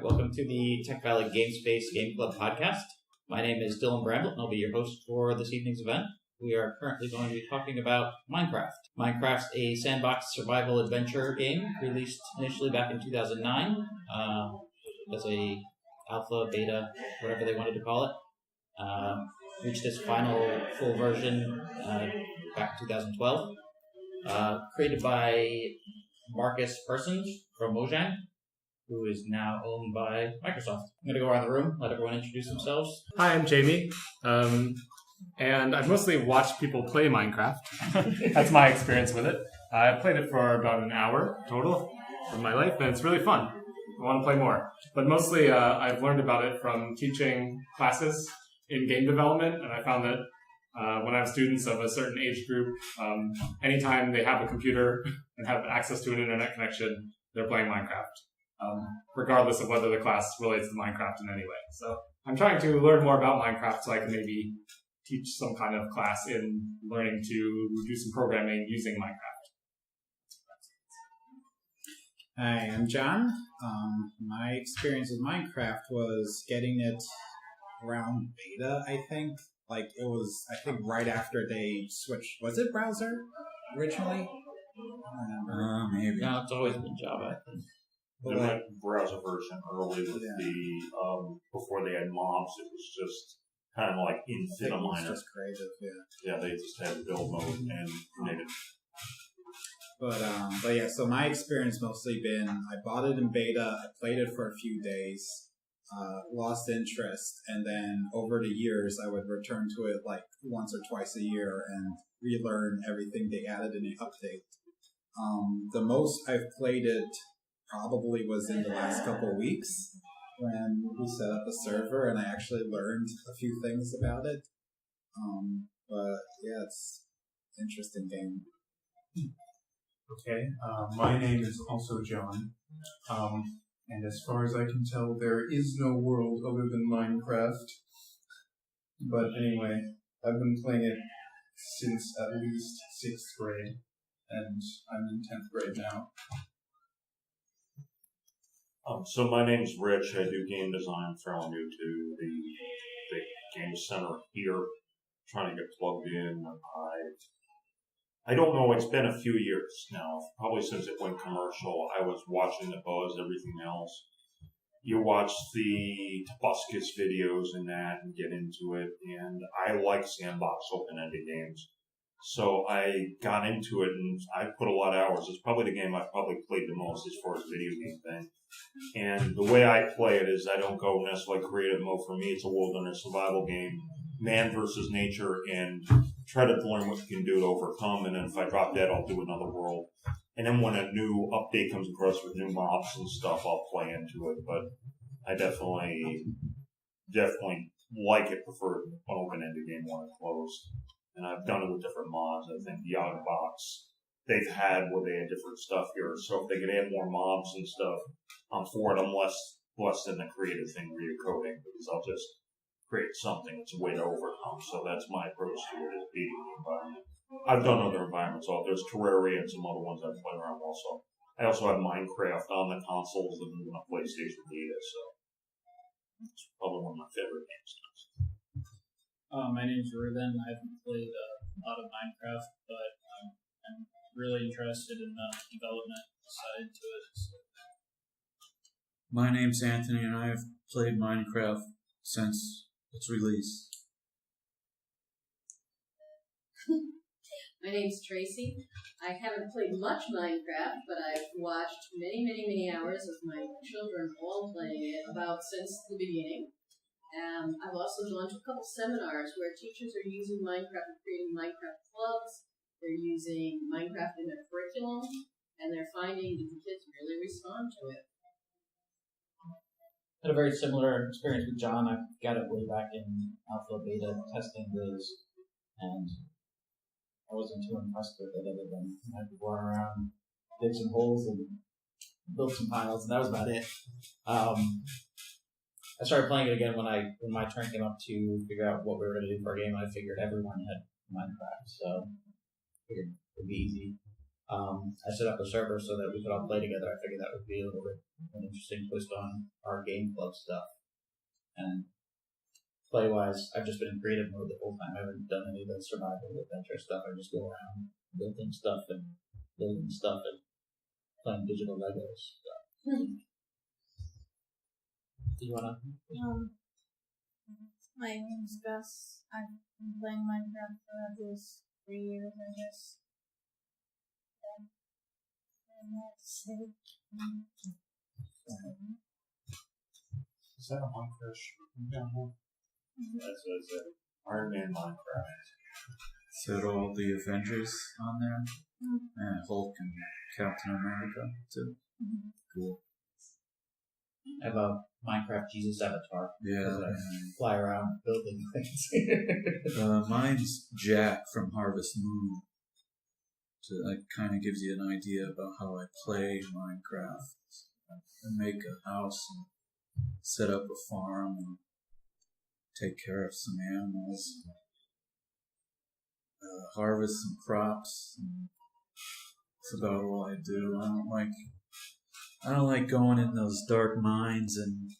welcome to the Tech Valley Game Space Game Club podcast. My name is Dylan Bramblett, and I'll be your host for this evening's event. We are currently going to be talking about Minecraft. Minecraft's a sandbox survival adventure game released initially back in 2009 as a alpha, beta, whatever they wanted to call it. Reached its final full version back in 2012. Created by Marcus Parsons from Mojang, who is now owned by Microsoft. I'm going to go around the room, let everyone introduce themselves. Hi, I'm Jamie, and I've mostly watched people play Minecraft. That's my experience with it. I've played it for about an hour total of my life, and it's really fun. I want to play more. But mostly I've learned about it from teaching classes in game development, and I found that when I have students of a certain age group, anytime they have a computer and have access to an internet connection, they're playing Minecraft. Regardless of whether the class relates to Minecraft in any way. So I'm trying to learn more about Minecraft so I can maybe teach some kind of class in learning to do some programming using Minecraft. Hi, I'm John. My experience with Minecraft was getting it around beta, I think. Like, it was, I think, right after they switched. Was it browser originally? I don't remember. Maybe. No, it's always been Java, I think. They went browser version early with the before they had mobs. It was just kind of like Infiniminer. It was just creative, yeah. They just had build mode and made it. But yeah. So my experience mostly been I bought it in beta. I played it for a few days, lost interest, and then over the years I would return to it like once or twice a year and relearn everything they added in the update. The most I've played it probably was in the last couple of weeks when we set up a server and I actually learned a few things about it. But yeah, it's an interesting game. Okay, my name is also John, and as far as I can tell, there is no world other than Minecraft. But anyway, I've been playing it since at least 6th grade, and I'm in 10th grade now. So my name's Rich. I do game design, fairly new to the game center here. Trying to get plugged in. I don't know. It's been a few years now, probably since it went commercial. I was watching the buzz, everything else. You watch the Tobuscus videos and that and get into it. And I like sandbox open-ended games. So I got into it and I put a lot of hours. It's probably the game I've probably played the most as far as video game thing. And the way I play it is I don't go necessarily creative mode. For me, it's a wilderness survival game, man versus nature, and try to learn what you can do to overcome. And then if I drop dead, I'll do another world. And then when a new update comes across with new mobs and stuff, I'll play into it. But I definitely like it, prefer an open-ended game when it's closed. And I've done it with different mods. I think the Box they've had where they had different stuff here. So if they could add more mobs and stuff, I'm for it. I'm less than the creative thing where you're coding, because I'll just create something. It's a way to overcome. So that's my approach to it, is beating the environment. I've done other environments. There's Terraria and some other ones I've played around also. I also have Minecraft on the consoles and on a PlayStation Vita, so it's probably one of my favorite games. My name's Ruben. I haven't played a lot of Minecraft, but I'm really interested in the development side to it. So. My name's Anthony, and I have played Minecraft since its release. My name's Tracy. I haven't played much Minecraft, but I've watched many hours of my children all playing it about since the beginning. I've also gone to a couple seminars where teachers are using Minecraft and creating Minecraft clubs. They're using Minecraft in their curriculum, and they're finding that the kids really respond to it. I had a very similar experience with John. I got it way back in alpha beta testing days, and I wasn't too impressed with it other than I could run around, dig some holes, and build some piles, and that was about it. I started playing it again when my turn came up to figure out what we were going to do for our game. I figured everyone had Minecraft, so I figured it would be easy. I set up a server so that we could all play together. I figured that would be a little bit an interesting twist on our game club stuff. And play-wise, I've just been in creative mode the whole time. I haven't done any of the survival adventure stuff. I just go around building stuff and playing digital Legos stuff. Do you wanna? My name's Gus. I've been playing Minecraft for at least 3 years, I guess. And that's it. Is that a Minecraft shirt down here? That's what it said. Iron Man Minecraft. So are all the Avengers on there? And Hulk and Captain America too. Cool. I have a Minecraft Jesus avatar. Yeah. Fly around building things. Mine's Jack from Harvest Moon. So that kind of gives you an idea about how I play Minecraft. I make a house and set up a farm and take care of some animals. Harvest some crops. And that's about all I do. I don't like going in those dark mines and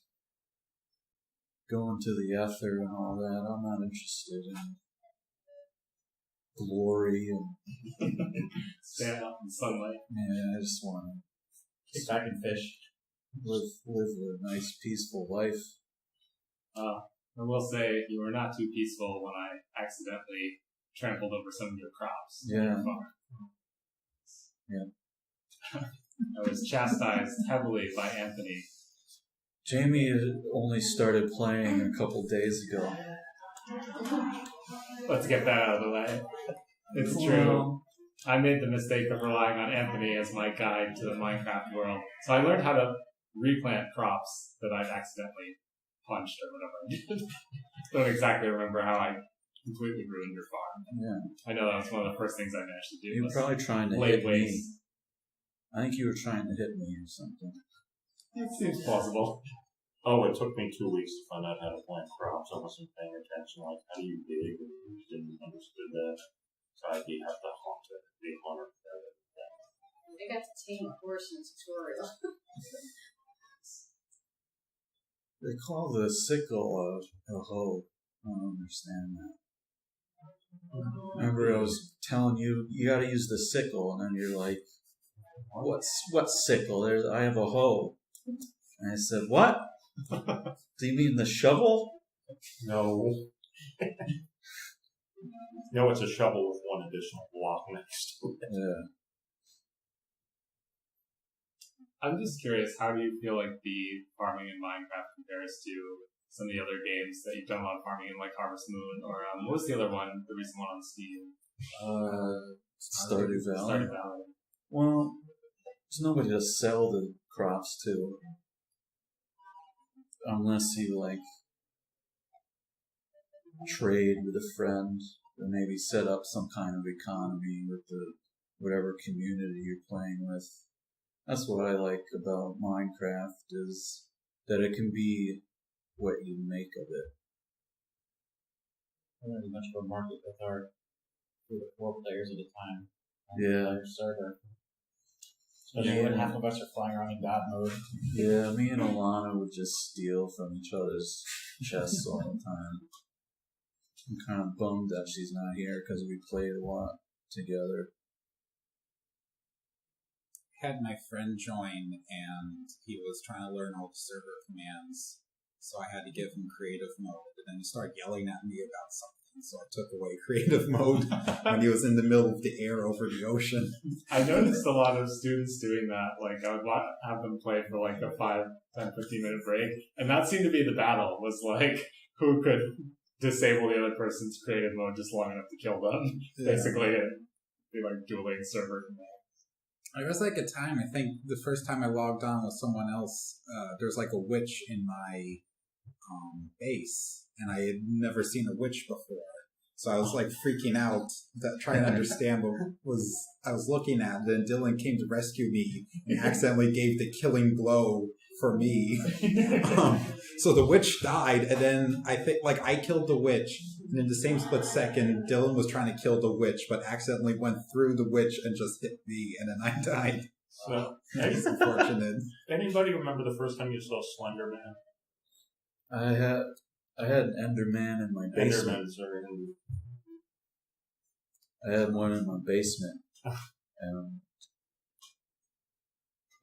going to the ether and all that. I'm not interested in glory and Stand out in sunlight. I just want to Kick back and fish. live a nice, peaceful life. I will say you were not too peaceful when I accidentally trampled over some of your crops. on your Yeah. farm. Yeah. I was chastised heavily by Anthony. Jamie only started playing a couple days ago. Let's get that out of the way. It's true. I made the mistake of relying on Anthony as my guide to the Minecraft world. So I learned how to replant crops that I'd accidentally punched or whatever I did. Don't exactly remember how I completely ruined your farm. Yeah. I know that was one of the first things I managed to do. You were was probably trying to lay hit me. waste. I think you were trying to hit me or something. It seems plausible. Oh, it took me 2 weeks to find out how to plant crops. I wasn't paying attention. Like, how do you dig? I didn't understand that. So I did have to hunt it. Be a hunter. I got to tame a horse in a tutorial. They call the sickle a hoe. I don't understand that. Remember I was telling you, you gotta use the sickle, and then you're like, what's sickle? I have a hoe. And I said, what? Do you mean the shovel? No. No, it's a shovel with one additional block next to it. Yeah. I'm just curious, how do you feel like the farming in Minecraft compares to some of the other games that you've done a lot of farming in, like Harvest Moon, or what was the other one, the recent one on Steam? Stardew Valley. Stardew Valley. Well, there's nobody to sell the crops to. Unless you, trade with a friend, or maybe set up some kind of economy with whatever community you're playing with. That's what I like about Minecraft, is that it can be what you make of it. I don't have much of a market with our 4 players at a time. Yeah. Player server. Especially when half of us are flying around in God mode. Yeah, me and Alana would just steal from each other's chests all the time. I'm kind of bummed that she's not here because we played a lot together. Had my friend join, and he was trying to learn all the server commands, so I had to give him creative mode, and then he started yelling at me about something, so I took away creative mode when he was in the middle of the air over the ocean. I noticed a lot of students doing that. Like, I would have them play for like a 5, 10, 15-minute break, and that seemed to be the battle, was like, who could disable the other person's creative mode just long enough to kill them, basically, and be like dueling server commands. There was like a time, I think the first time I logged on with someone else, there was like a witch in my base, and I had never seen a witch before. So I was like freaking out, trying to understand what I was looking at. Then Dylan came to rescue me and accidentally gave the killing blow for me. So the witch died, and then I think I killed the witch. And in the same split second, Dylan was trying to kill the witch, but accidentally went through the witch and just hit me, and then I died. So, It's unfortunate. anybody remember the first time you saw Slender Man? I had an Enderman in my basement. Endermans are in. I had one in my basement, and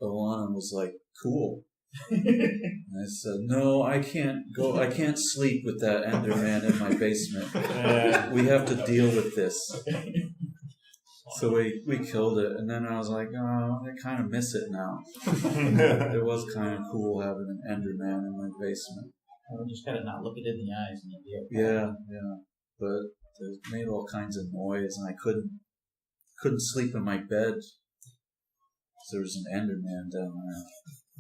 Alana was like, "Cool." And I said, "No, I can't go. I can't sleep with that Enderman in my basement. We have to deal with this." So we killed it, and then I was like, "Oh, I kind of miss it now." It was kind of cool having an Enderman in my basement. I just gotta not look it in the eyes and you'll be okay. Yeah, but it made all kinds of noise, and I couldn't sleep in my bed. So there was an Enderman down there.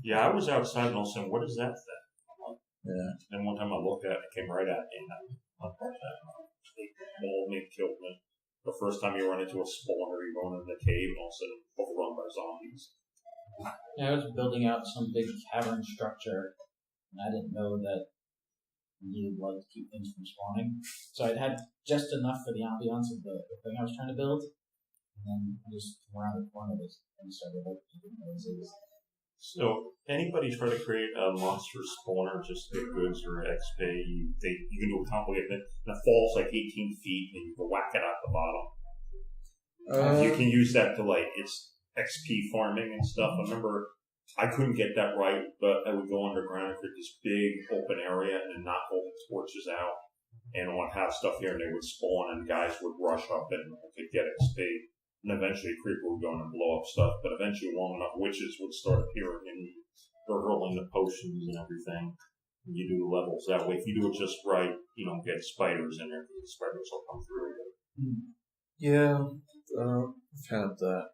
Yeah, I was outside and all of a sudden, what is that thing? Yeah. And one time I looked at it, it came right at me, and I thought that it mauled me, killed me. The first time you run into a spawner, you run in the cave, and all of a sudden overrun by zombies. Yeah, I was building out some big cavern structure, and I didn't know that you needed blood to keep things from spawning. So I'd had just enough for the ambiance of the thing I was trying to build, and then I just around the corner and started making noises. So, anybody try to create a monster spawner just to get goods or XP, you can do a complicated thing, and it falls like 18 feet, and you can whack it out the bottom. You can use that to, like, it's XP farming and stuff. I remember I couldn't get that right, but I would go underground and create this big open area and then knock all the torches out. And I would have stuff here, and they would spawn, and guys would rush up and could get XP. And eventually a creeper would go in and blow up stuff, but eventually long enough witches would start appearing and they're hurling the potions and everything. And you do the levels that way. If you do it just right, you don't get spiders in there because the spiders will come through. Yeah, I've had that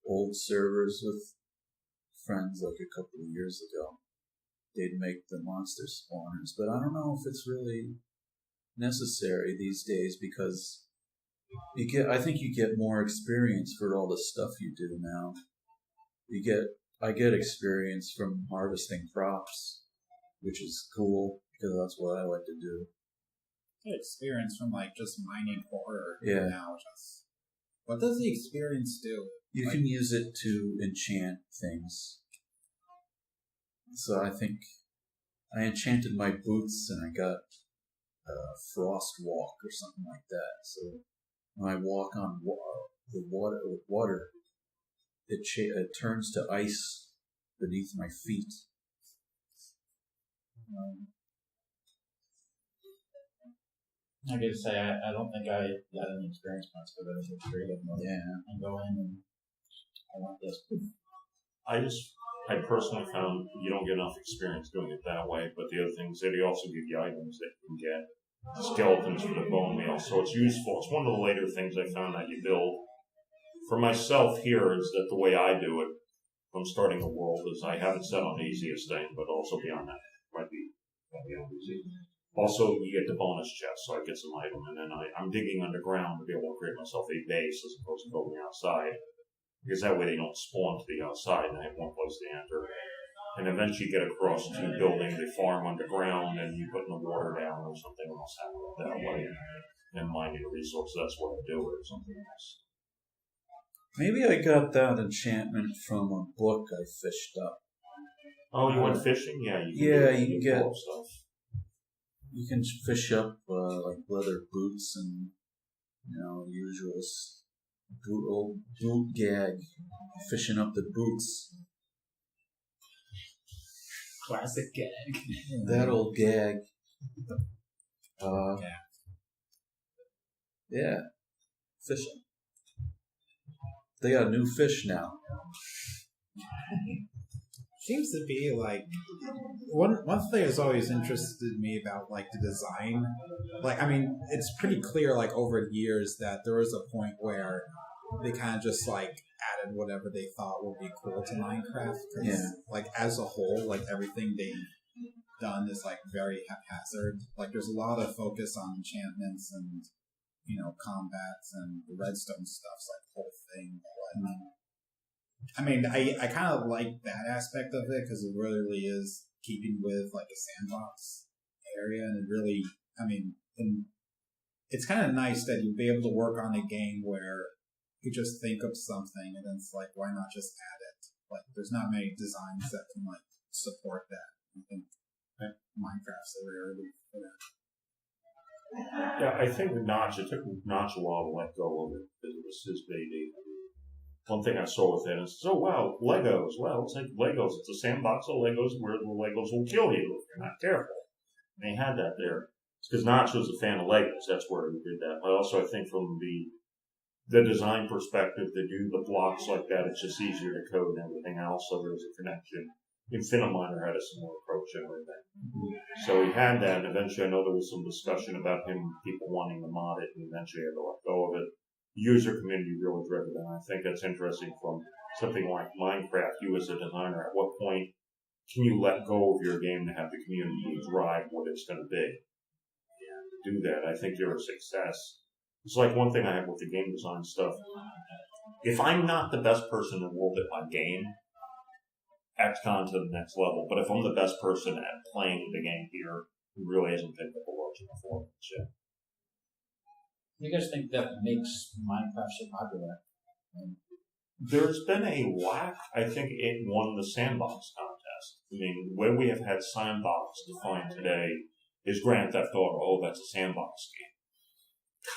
old servers with friends like a couple of years ago. They'd make the monster spawners, but I don't know if it's really necessary these days because I think you get more experience for all the stuff you do now. I get experience from harvesting crops, which is cool because that's what I like to do. Get experience from like just mining horror. Yeah. Now, what does the experience do? You can use it to enchant things. So I think I enchanted my boots and I got frost walk or something like that. So when I walk on the water, it turns to ice beneath my feet. I gotta say, I don't think I got any experience points for those creative mode. Yeah. And go in and I want this. I personally found you don't get enough experience doing it that way, but the other thing is that they also give you items that you can get. Skeletons for the bone meal, so it's useful. It's one of the later things I found that you build. For myself here is that the way I do it from starting a world is I have it set on the easiest thing, but also beyond that might be on easy. Also, you get the bonus chest, so I get some item, and then I'm digging underground to be able to create myself a base as opposed to building outside. Because that way they don't spawn to the outside and I have one place to enter. And eventually you get across to building the farm underground and you putting the water down or something else that way. And mining the resources, that's what I do or something else. Maybe I got that enchantment from a book I fished up. Oh, you went fishing? Yeah, you can get stuff. You can fish up like leather boots and usual old boot gag, fishing up the boots. Classic gag. That old gag. Yeah, fishing. They got new fish now. Seems to be like one thing that's always interested me about like the design. Like, I mean, it's pretty clear like over the years that there was a point where they kind of just like added whatever they thought would be cool to Minecraft. Like as a whole, like everything they've done is like very haphazard. Like there's a lot of focus on enchantments and combats and the redstone stuff's like the whole thing. But, I mean, I kind of like that aspect of it because it really is keeping with like a sandbox area, and it really I mean, and it's kind of nice that you'll be able to work on a game where you just think of something and then it's like, why not just add it? Like, there's not many designs that can like support that. I think Minecraft's a rarity for that. Yeah, I think Notch, it took Notch a while to let go of it because it was his baby. One thing I saw with it is, oh wow, Legos. Well, it's like Legos. It's a sandbox of Legos where the Legos will kill you if you're not careful. And they had that there. It's because Notch was a fan of Legos. That's where he did that. But also, I think from the design perspective, to do the blocks like that, it's just easier to code and everything else. So there's a connection. Infiniminer had a similar approach and everything. So he had that, and eventually I know there was some discussion about him, people wanting to mod it, and eventually he had to let go of it. User community really driven, and I think that's interesting from something like Minecraft. You as a designer, at what point can you let go of your game to have the community drive what it's going to be? And to do that, I think you're a success. It's like one thing I have with the game design stuff. If I'm not the best person in the world at my game, XCOM to the next level. But if I'm the best person at playing the game here, it really hasn't picked up a large performance yet. What do you guys think that makes Minecraft so popular? There's been a lack. I think it won the Sandbox contest. I mean, the way we have had Sandbox defined today is Grand Theft Auto. Oh, that's a sandbox game.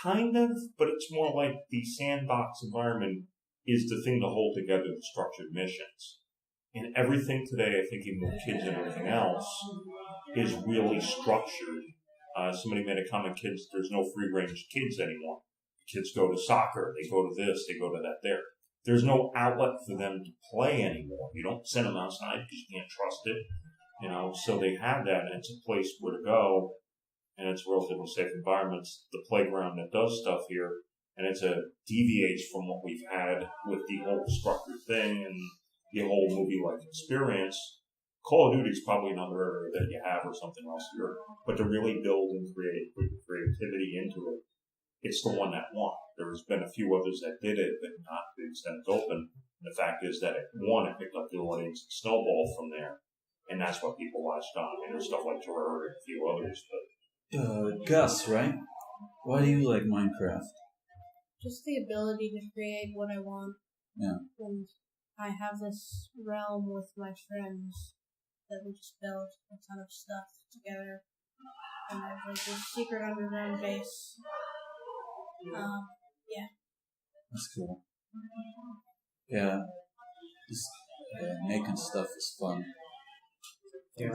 Kind of, but it's more like the sandbox environment is the thing to hold together the structured missions. And everything today, I think even with kids and everything else, is really structured. Somebody made a comment, kids, there's no free-range kids anymore. Kids go to soccer, they go to this, they go to that there. There's no outlet for them to play anymore. You don't send them outside because you can't trust it. You know, so they have that, and it's a place where to go, and it's a relatively safe environment. It's the playground that does stuff here, and it's a deviates from what we've had with the whole structured thing and the whole movie-like experience. Call of Duty is probably another area that you have or something else here, but to really build and create creativity into it, it's the one that won. There's been a few others that did it, but not to the extent it's open. The fact is that it won, it picked up the audience and snowballed from there, and that's what people latched on. I mean, there's stuff like Terraria and a few others, but Gus, right? Why do you like Minecraft? Just the ability to create what I want. Yeah. And I have this realm with my friends that we just build a ton of stuff together. And there's like this secret underground base. Yeah. That's cool. Yeah. Just making stuff is fun. Yeah,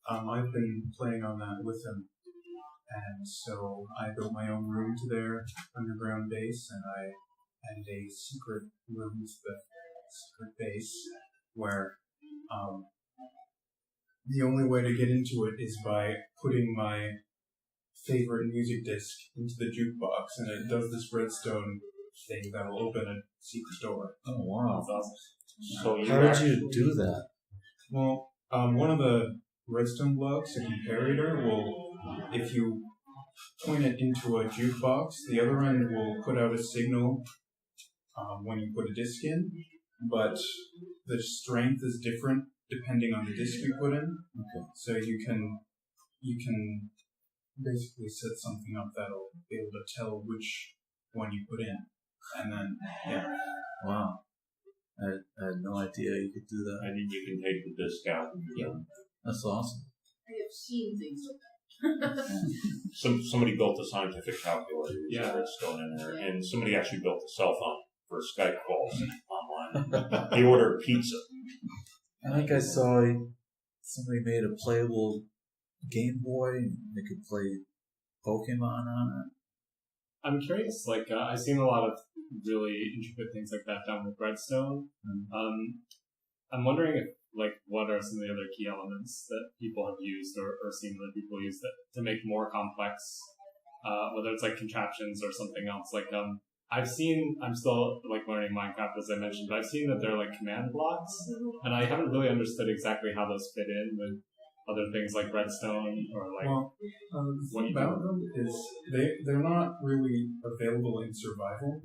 I've been playing on that with him, and so I built my own room to their underground base, and I added a secret room to the secret base where the only way to get into it is by putting my favorite music disc into the jukebox, and it does this redstone thing that'll open a secret door. Oh, wow. That's awesome. so How did you do that? Well, one of the redstone blocks, a comparator, will, if you point it into a jukebox, the other end will put out a signal when you put a disc in, but the strength is different depending on the disc you put in. Okay. So you can basically set something up that'll be able to tell which one you put in, and then Wow. I had no idea you could do that. and then you can take the disc out and you're done. That's awesome. I have seen things like that. Somebody built a scientific calculator with Yeah. redstone in there, and somebody actually built a cell phone for Skype calls online. He ordered pizza. I think I saw somebody made a playable Game Boy and they could play Pokemon on it. I'm curious, like, I've seen a lot of really intricate things like that done with Redstone. I'm wondering if, like, what are some of the other key elements that people have used or seen that people use that to make more complex, whether it's like contraptions or something else. Like, I'm still like learning Minecraft as I mentioned, but I've seen that they're like command blocks, and I haven't really understood exactly how those fit in with other things like Redstone or like. Well, the thing about them is they're not really available in survival,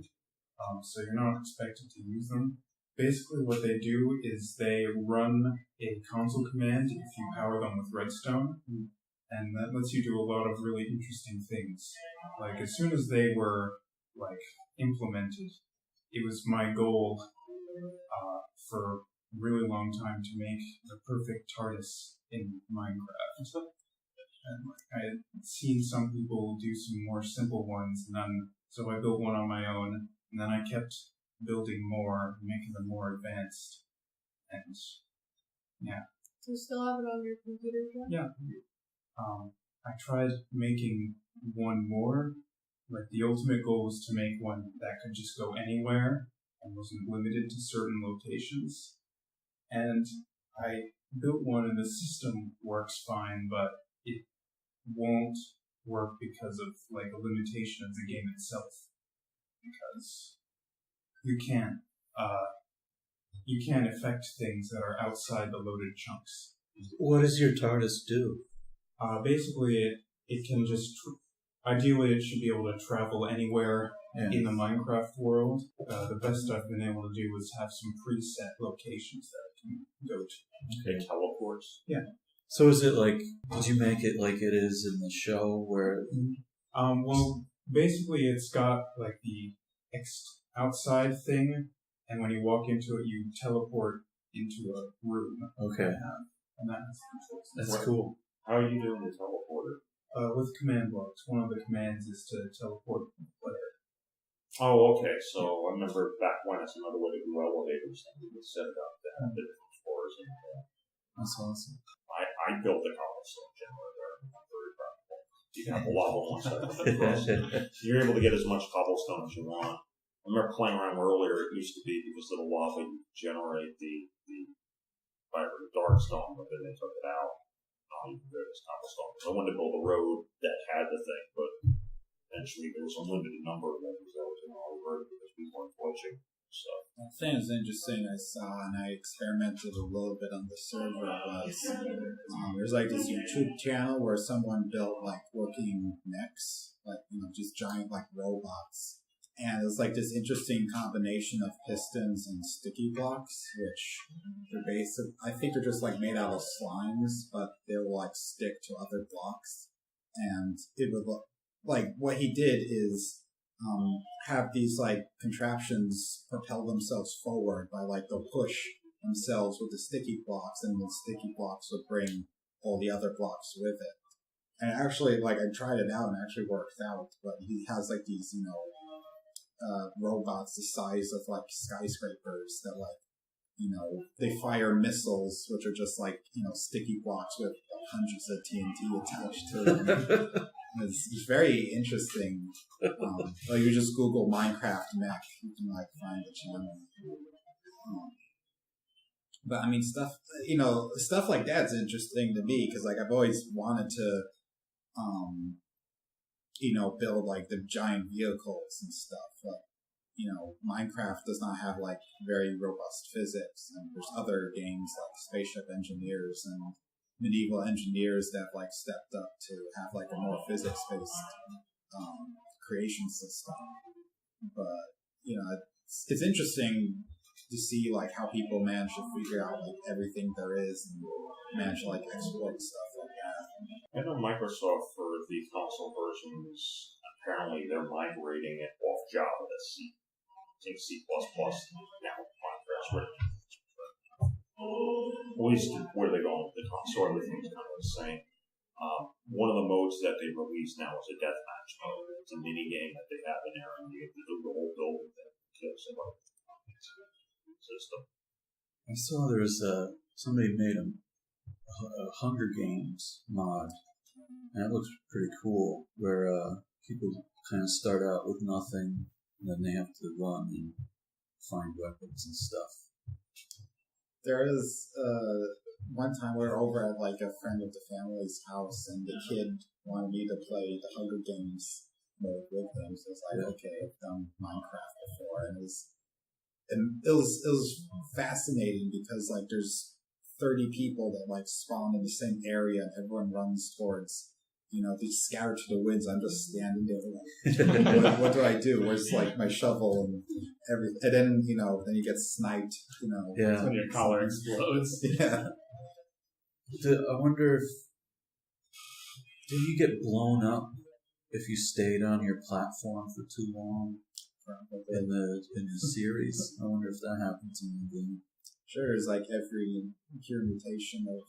so you're not expected to use them. Basically, what they do is they run a console command if you power them with Redstone, and that lets you do a lot of really interesting things. Like, as soon as they were, like, implemented, it was my goal for a really long time to make the perfect TARDIS in Minecraft. And I had seen some people do some more simple ones, and then so I built one on my own, and then I kept building more, making them more advanced, and yeah. Do you still have it on your computer, John? Yeah. I tried making one more. Like, the ultimate goal was to make one that could just go anywhere and wasn't limited to certain locations. And I built one, and the system works fine, but it won't work because of, like, a limitation of the game itself. Because you can't affect things that are outside the loaded chunks. What does your TARDIS do? Basically, it can just... Ideally, it should be able to travel anywhere in the Minecraft world. The best I've been able to do is have some preset locations that it can go to. Okay, teleports. Yeah. So is it like, did you make it like it is in the show where... Well, basically it's got like the outside thing, and when you walk into it, you teleport into a room. Okay. And that has controls. That's cool. How are you doing the teleporter? With command blocks. One of the commands is to teleport the player. Oh, okay. So I remember back when it's another way to do elevators, and we would set it up to have the different floors. And, That's awesome. I built the cobblestone generator. I'm very proud of it. You can have a lava one side of the cross. So you're able to get as much cobblestone as you want. I remember playing around earlier. It used to be because of the lava, you generate the dark stone, but then they took it out. You can go to this cobblestone. So I wanted to build a road that had the thing, but eventually there was a limited number of them because I was in all over because we weren't glitching. So One thing that's interesting I saw, and I experimented a little bit on the server, was there's like this YouTube channel where someone built like working mechs, like, you know, just giant like robots. And it's like this interesting combination of pistons and sticky blocks, which they're basically, I think they're just like made out of slimes, but they'll like stick to other blocks. And it would look like what he did is have these like contraptions propel themselves forward by like they'll push themselves with the sticky blocks, and the sticky blocks would bring all the other blocks with it. And actually, like, I tried it out and it actually worked out, but he has like these, you know, robots the size of like skyscrapers that, like, you know, they fire missiles, which are just like, you know, sticky blocks with hundreds of TNT attached to them. It's very interesting. Like, you just Google Minecraft mech, you can like find the channel. But I mean, stuff, you know, stuff like that's interesting to me because, like, I've always wanted to, you know, build like the giant vehicles and stuff. Like, you know, Minecraft does not have like very robust physics, and there's other games like Spaceship Engineers and Medieval Engineers that have like stepped up to have like a more physics-based creation system. But, you know, it's interesting to see like how people manage to figure out like everything there is and manage to like exploit stuff like that. I know Microsoft for the console versions, apparently they're migrating it off Java to C. I think C++ now Minecraft's written. At least where they're going with the console, everything's kind of the same. One of the modes that they released now is a deathmatch mode. It's a mini game that they have in there, and you have to do the whole building that kills somebody. System. I saw there was somebody made a Hunger Games mod, and it looks pretty cool, where people kind of start out with nothing, and then they have to run and find weapons and stuff. There is one time we were over at like a friend of the family's house, and the kid wanted me to play the Hunger Games mode with him. So it's like, okay, I've done Minecraft before, and it was fascinating because like there's 30 people that like spawn in the same area, and everyone runs towards, you know, they scatter to the winds. I'm just standing there like, what do I do? Where's like my shovel and everything? And then, you know, then you get sniped, you know. Yeah. When your collar explodes. Yeah. I wonder if Did you get blown up if you stayed on your platform for too long in the series? I wonder if that happens in the game. Sure, it's like every permutation of,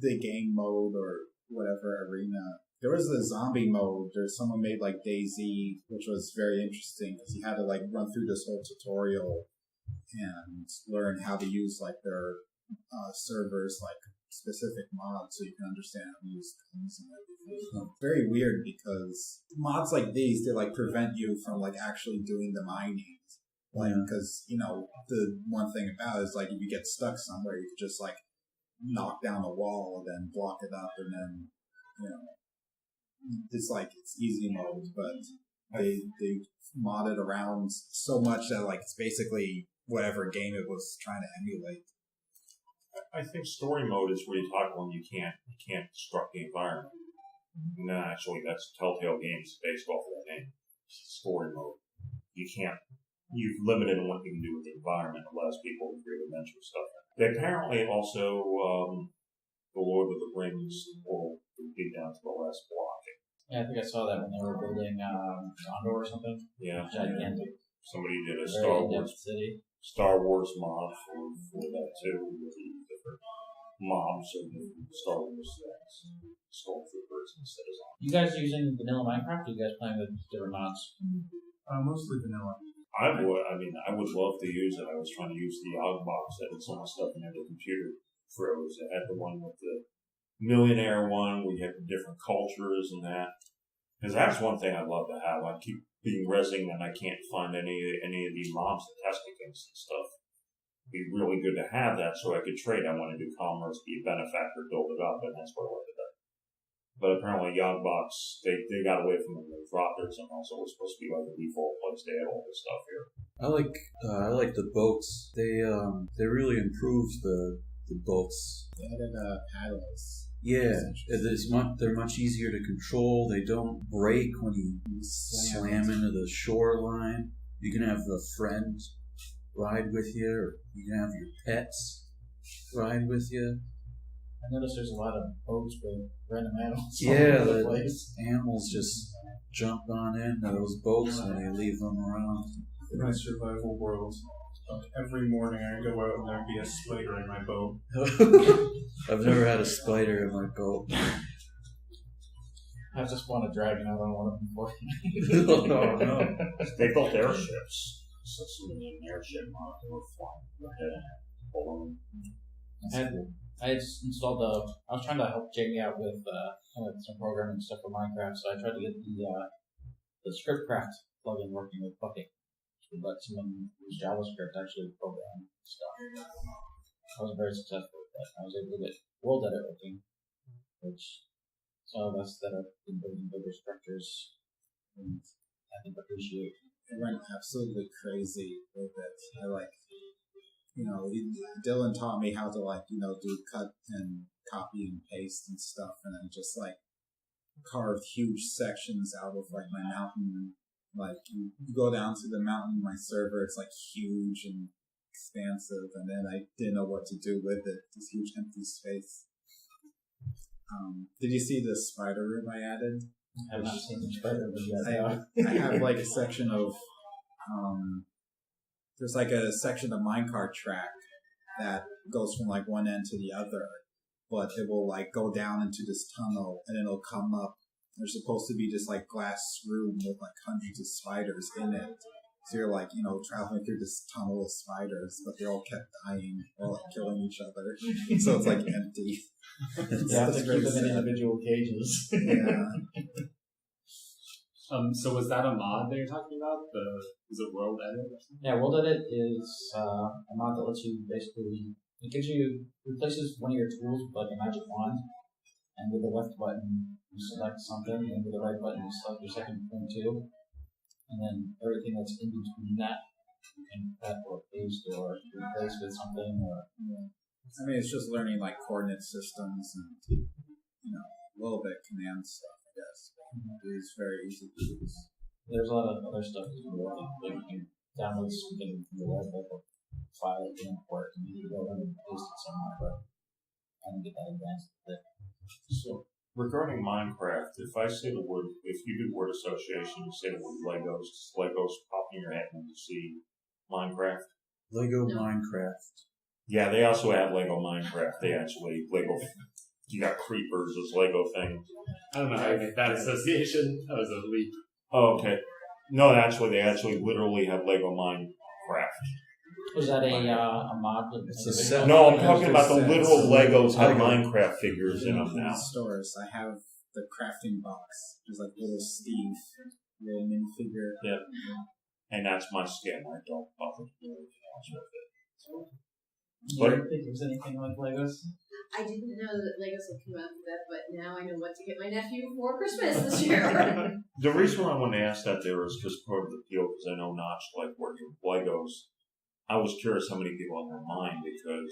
the game mode or whatever arena. There was a zombie mode. There's someone made like DayZ, which was very interesting because you had to like run through this whole tutorial and learn how to use like their servers, like specific mods, so you can understand how to use guns and everything. It's very weird because mods like these, they like prevent you from like actually doing the mining. Like, because, the one thing about it is like if you get stuck somewhere, you can just like knock down a wall and then block it up and then, it's like it's easy mode, but they mod it around so much that like it's basically whatever game it was trying to emulate. I think story mode is where you talk when you can't construct the environment. No, actually, that's Telltale Games based off of that name. Story mode. You've limited on what you can do with the environment. It allows people to really venture stuff. They apparently also, the Lord of the Rings will be down to the last block. Yeah, I think I saw that when they were building Gondor or something. Yeah. Gigantic. Somebody did a Very city. Star Wars mod for that too, with the different mobs and Star Wars things, stormtroopers instead of zombies. You guys using vanilla Minecraft? Or you guys playing with different mods? Mostly vanilla. I would love to use it. I was trying to use the Sandbox that had so much stuff in there. The computer froze. It had the one with the millionaire one. We had different cultures and that. Because that's one thing I'd love to have. I keep being rezzing and I can't find any of the mobs to test against and stuff. It'd be really good to have that so I could trade. I want to do commerce, be a benefactor, build it up, and that's what I like to do. But apparently Yogbox, they got away from them. They dropped theirs, and also was supposed to be like the default place. They had all this stuff here. I like the boats. They really improved the boats. They added paddles. Yeah, they're much easier to control. They don't break when you slam into the shoreline. You can have a friend ride with you, or you can have your pets ride with you. I noticed there's a lot of boats with random animals. Yeah, the animals just jump on into those boats when they leave them around. In my survival world, every morning I go out and there'd be a spider in my boat. I've never had a spider in my boat. I just want a dragon out on one of them before. Oh, no. They built airships. So somebody in an airship mod, they were flying ahead and I installed I was trying to help Jamie out with some programming stuff for Minecraft, so I tried to get the Scriptcraft plugin working with Bucket, which would let someone use JavaScript actually program stuff. I was very successful with that. I was able to get world edit working, which some of us that have been building bigger structures and I think appreciate. It went absolutely crazy with it. Dylan taught me how to do cut and copy and paste and stuff, and then just carve huge sections out of my mountain. Like you go down to the mountain, my server, it's huge and expansive, and then I didn't know what to do with it. This huge empty space. Did you see the spider room I added? I have not seen the spider room yet. I have a section of there's a section of minecart track that goes from one end to the other, but it will go down into this tunnel and it'll come up. There's supposed to be this glass room with hundreds of spiders in it. So you're traveling through this tunnel of spiders, but they all kept dying or killing each other. So it's empty. You have to keep them in individual cages. Yeah. So was that a mod that you're talking about? Is it World Edit or something? Yeah, World Edit is a mod that lets you replaces one of your tools with a magic wand, and with the left button you select something, and with the right button you select your second thing too, and then everything that's in between that you can cut or paste or replace with something or. I mean, it's just learning coordinate systems and a little bit command stuff, I guess. It's very easy to use. There's a lot of other stuff you can do. You can download something from the web, a file that didn't work, and you can go ahead and paste it somewhere, but I didn't get that advanced with it. So Regarding Minecraft, if I say the word, if you do word association, you say the word Legos, does Legos pop in your head when you see Minecraft? Lego No. Minecraft. Yeah, they also have Lego Minecraft. They actually, Lego, you got creepers as Lego things. I don't know how you make that association. That was a leap. Oh, okay. No, they actually literally have Lego Minecraft. Was that a mod? It's a set. No, I'm talking about the Sets. literal Legos have Lego. Minecraft figures in them In now. the stores, I have the crafting box. There's like little Steve, little minifigure. Yeah. And that's my skin. I don't bother to do anything else with it. You didn't think it was anything like Legos? I didn't know that Legos had come out with that, but now I know what to get my nephew for Christmas this year. The reason why I want to ask that there is just part of the appeal, because I know Notch like working with Legos. I was curious how many people have their mind, because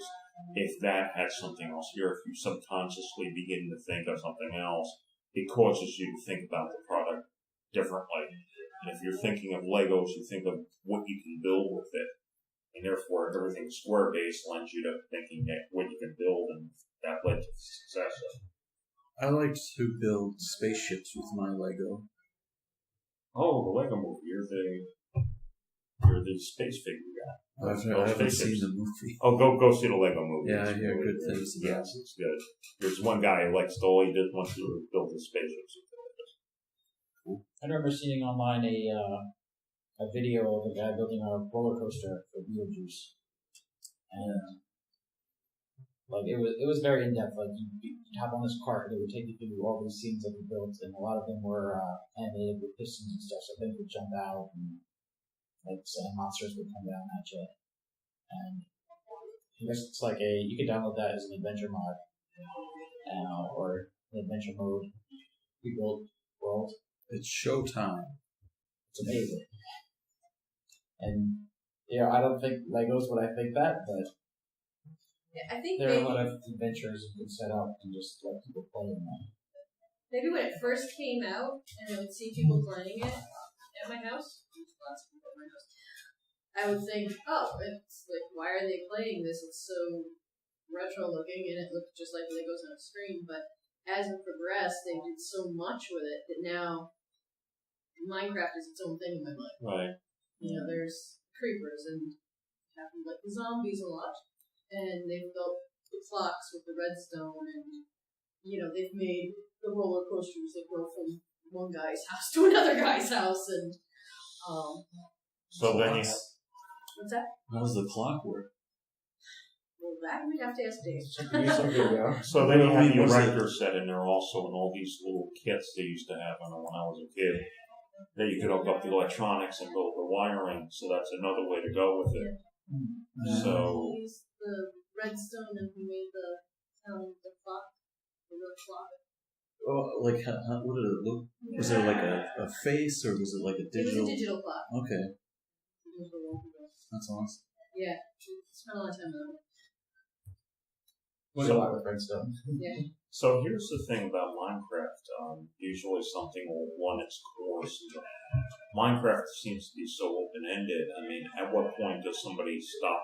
if that had something else here, if you subconsciously begin to think of something else, it causes you to think about the product differently. And if you're thinking of Legos, you think of what you can build with it. And therefore, everything square-based lends you to thinking that what you can build, and that led to the success of it. I like to build spaceships with my Lego. Oh, the Lego movie. You're the space figure guy. I haven't seen the movie. Oh, go see the Lego movie. Yeah, I It's hear really good things about it. Yes, it's good. There's one guy who likes to, all he did wants to build his spaceships. I remember seeing online a video of a guy building a roller coaster for Beetlejuice, and like it was very in depth. Like you'd hop on this cart, and it would take you through all these scenes that he built, and a lot of them were animated with pistons and stuff. So things would jump out, and like sand monsters would come down at you. And I guess it's like you could download that as an adventure mod, or an adventure mode. We built world. It's showtime. It's amazing. And I don't think Legos would I think that, but Yeah, I think there are a maybe, lot of adventures you can set up and just let people play in them. maybe when it first came out and I would see people playing it at my house, lots of people at my house, I would think, oh, it's like, why are they playing this? It's so retro looking and it looked just like Legos on a screen. But as it progressed, they did so much with it that now Minecraft is its own thing in my mind. Right. You know, there's creepers and happen like the zombies a lot, and they've built the clocks with the redstone, and they've made the roller coasters that go from one guy's house to another guy's house, and So then you what's that? How does the clock work? Well, that we'd have to ask Dave. So then you have the erector set, and there are also in all these little kits they used to have when I was a kid, that you could hook up the electronics and build the wiring. So that's another way to go with it. So We used the redstone and we made the clock, the real clock. Oh, like what did it look? Was there like a face, or was it like a It was digital? a digital clock. Okay, Digital. that's awesome. Yeah, spent a lot of time on it. What's a lot with redstone? Yeah. So here's the thing about Minecraft. Usually something will run its course. Minecraft seems to be so open-ended. I mean, at what point does somebody stop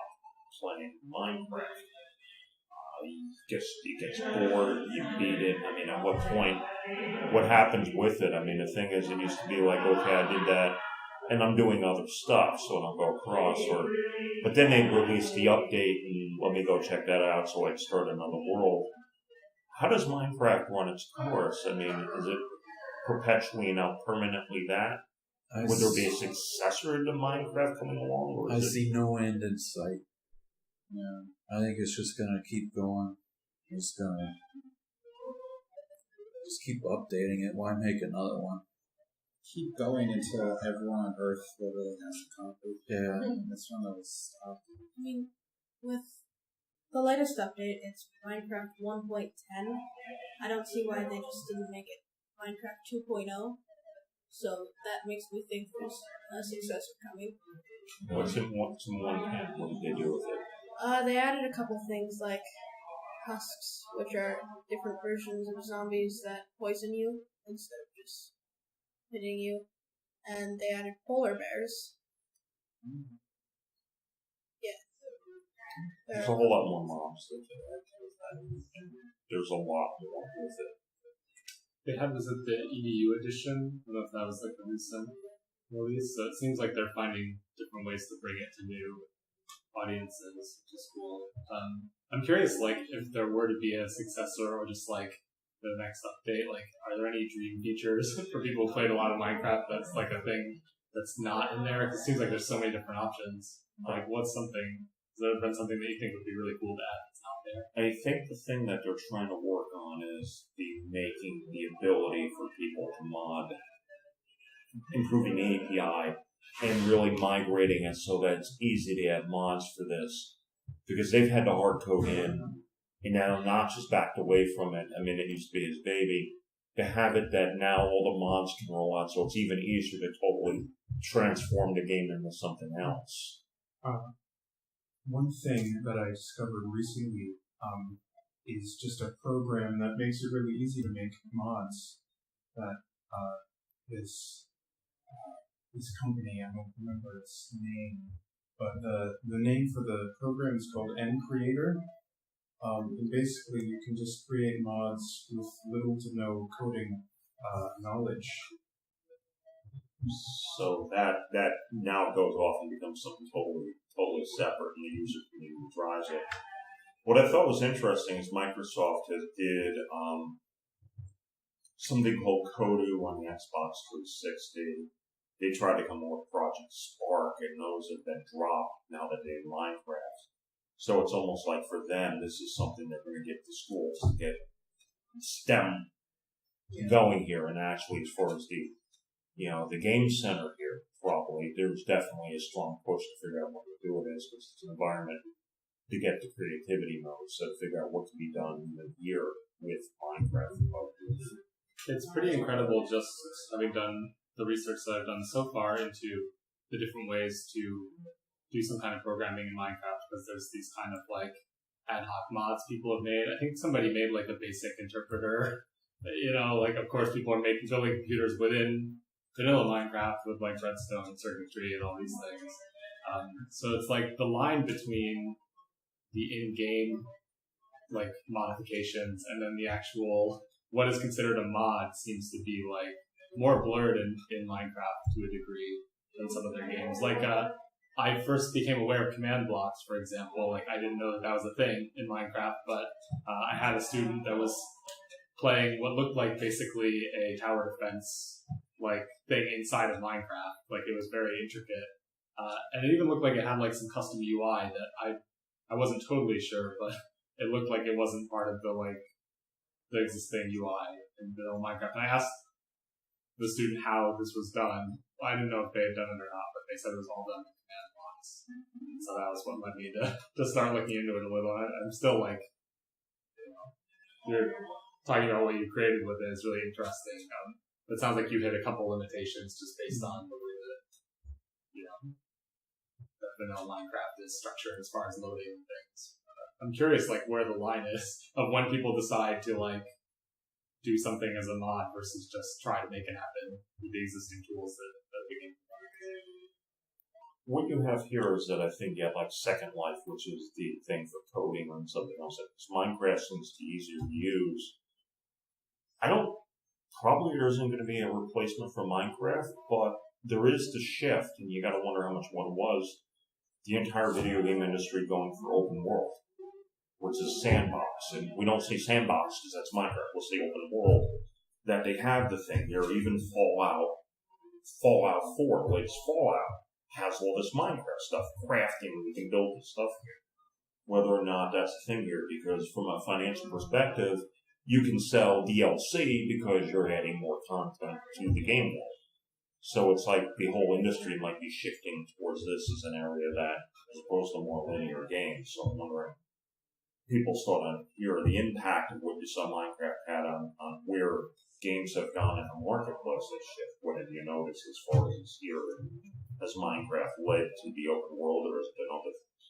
playing Minecraft? You get bored, you beat it. I mean, at what point, what happens with it? I mean, the thing is, it used to be like, okay, I did that, and I'm doing other stuff, so I'll go across. But then they release the update, and let me go check that out, so I'd start another world. How does Minecraft run its course? I mean, is it perpetually now permanently that? Would there be a successor to Minecraft coming along? Or I is it... see no end in sight. Yeah, I think it's just gonna keep going. It's gonna just keep updating it. Why make another one? Keep going until everyone on Earth literally has a copy. Yeah. That's when it'll stop. I mean, with the latest update, it's Minecraft 1.10. I don't see why they just didn't make it Minecraft 2.0. So that makes me think there's a successor coming. What's in 1.10? What did they do with it? They added a couple things like husks, which are different versions of zombies that poison you instead of just hitting you. And they added polar bears. Yeah. There's a whole lot more mobs with it. There's a lot more with it. they had, was it the EDU edition? I don't know if that was like a recent release. So it seems like they're finding different ways to bring it to new audiences, which is cool. I'm curious, like, if there were to be a successor or just like the next update, like, are there any dream features for people who played a lot of Minecraft that's like a thing that's not in there? It seems like there's so many different options. Like, what's something, has there been something that you think would be really cool to add that's not there? I think the thing that they're trying to work on is making the ability for people to mod, improving the API, and really migrating it so that it's easy to add mods for this. Because they've had to hard code in, and now Notch backed away from it. I mean, it used to be his baby. To have it that now all the mods can roll out, so it's even easier to totally transform the game into something else. One thing that I discovered recently is just a program that makes it really easy to make mods. That this company, I don't remember its name, but the name for the program is called NCreator. And basically, you can just create mods with little to no coding knowledge. So that now goes off and becomes something totally separate, and the user community drives it. What I thought was interesting is Microsoft did something called Kodu on the Xbox 360. They tried to come up with Project Spark, and those have been dropped now that they have Minecraft. So it's almost like for them, this is something they're going to get the schools to get STEM going here. And actually, as far as the game center here, probably there's definitely a strong push to figure out what to do with this, because it's an environment to get the creativity mode, so to figure out what can be done here with Minecraft. It's pretty incredible just having done the research that I've done so far into the different ways to do some kind of programming in Minecraft, because there's these kind of like ad hoc mods people have made. I think somebody made like a basic interpreter. Like of course people are building computers within vanilla Minecraft with like redstone and circuitry and all these things. So it's like the line between the in-game like modifications and then the actual what is considered a mod seems to be like more blurred in Minecraft to a degree than some of their games. Like I first became aware of command blocks, for example. Like I didn't know that was a thing in Minecraft, but I had a student that was playing what looked like basically a tower defense like thing inside of Minecraft. Like it was very intricate, and it even looked like it had like some custom UI that I wasn't totally sure, but it looked like it wasn't part of the existing UI in vanilla Minecraft. And I asked the student how this was done. I didn't know if they had done it or not, but they said it was all done in command blocks. So that was what led me to start looking into it a little. I'm still like, you're talking about what you created with it is really interesting. It sounds like you hit a couple limitations just based on the way that, that vanilla Minecraft is structured as far as loading things. I'm curious, like, where the line is of when people decide to, like, do something as a mod versus just try to make it happen with the existing tools that we can provide. What you have here is that I think you have like Second Life, which is the thing for coding and something else. Minecraft seems to be easier to use. Probably there isn't going to be a replacement for Minecraft, but there is the shift, and you got to wonder how much one was. The entire video game industry going for open world, which is Sandbox. And we don't say Sandbox because that's Minecraft. We'll say open world. That they have the thing. There even Fallout 4, the latest Fallout, has all this Minecraft stuff, crafting, we can build this stuff here. Whether or not that's the thing here, because from a financial perspective, you can sell DLC because you're adding more content to the game world. So it's like the whole industry might be shifting towards this as an area that, as opposed to more linear games. So I'm wondering, people's thought on here, the impact of what you saw Minecraft had on where games have gone in the marketplace this shift. What have you noticed as far as here? Has Minecraft led to the open world, or has it been other things?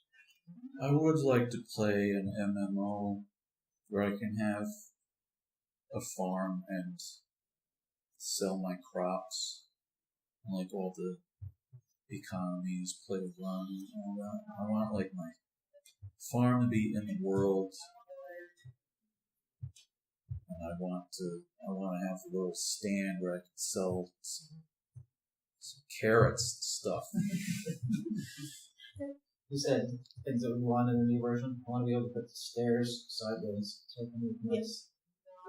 I would like to play an MMO where I can have a farm and sell my crops, and like all the economies play along and all that. I want like my farm to be in the world, and I want to have a little stand where I can sell some carrots and stuff. You said things that we want in the new version. I want to be able to put the stairs sideways so I can move nice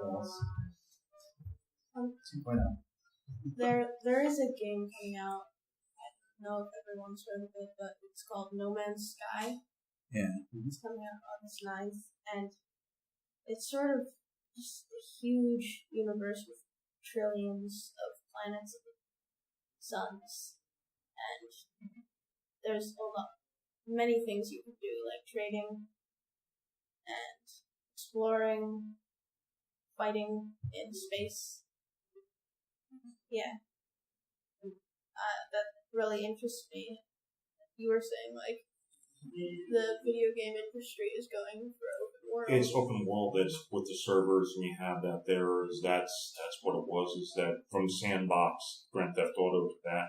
walls. 2.0. There is a game coming out. I don't know if everyone's heard of it, but it's called No Man's Sky. Yeah. It's coming out August 9th, and it's sort of just a huge universe with trillions of planets and suns, and there's many things you can do, like trading and exploring, fighting in space. Yeah. That really interests me. You were saying, like, the video game industry is going for open world. It's open world. It's with the servers, and you have that there. That's what it was. Is that from Sandbox, Grand Theft Auto to that.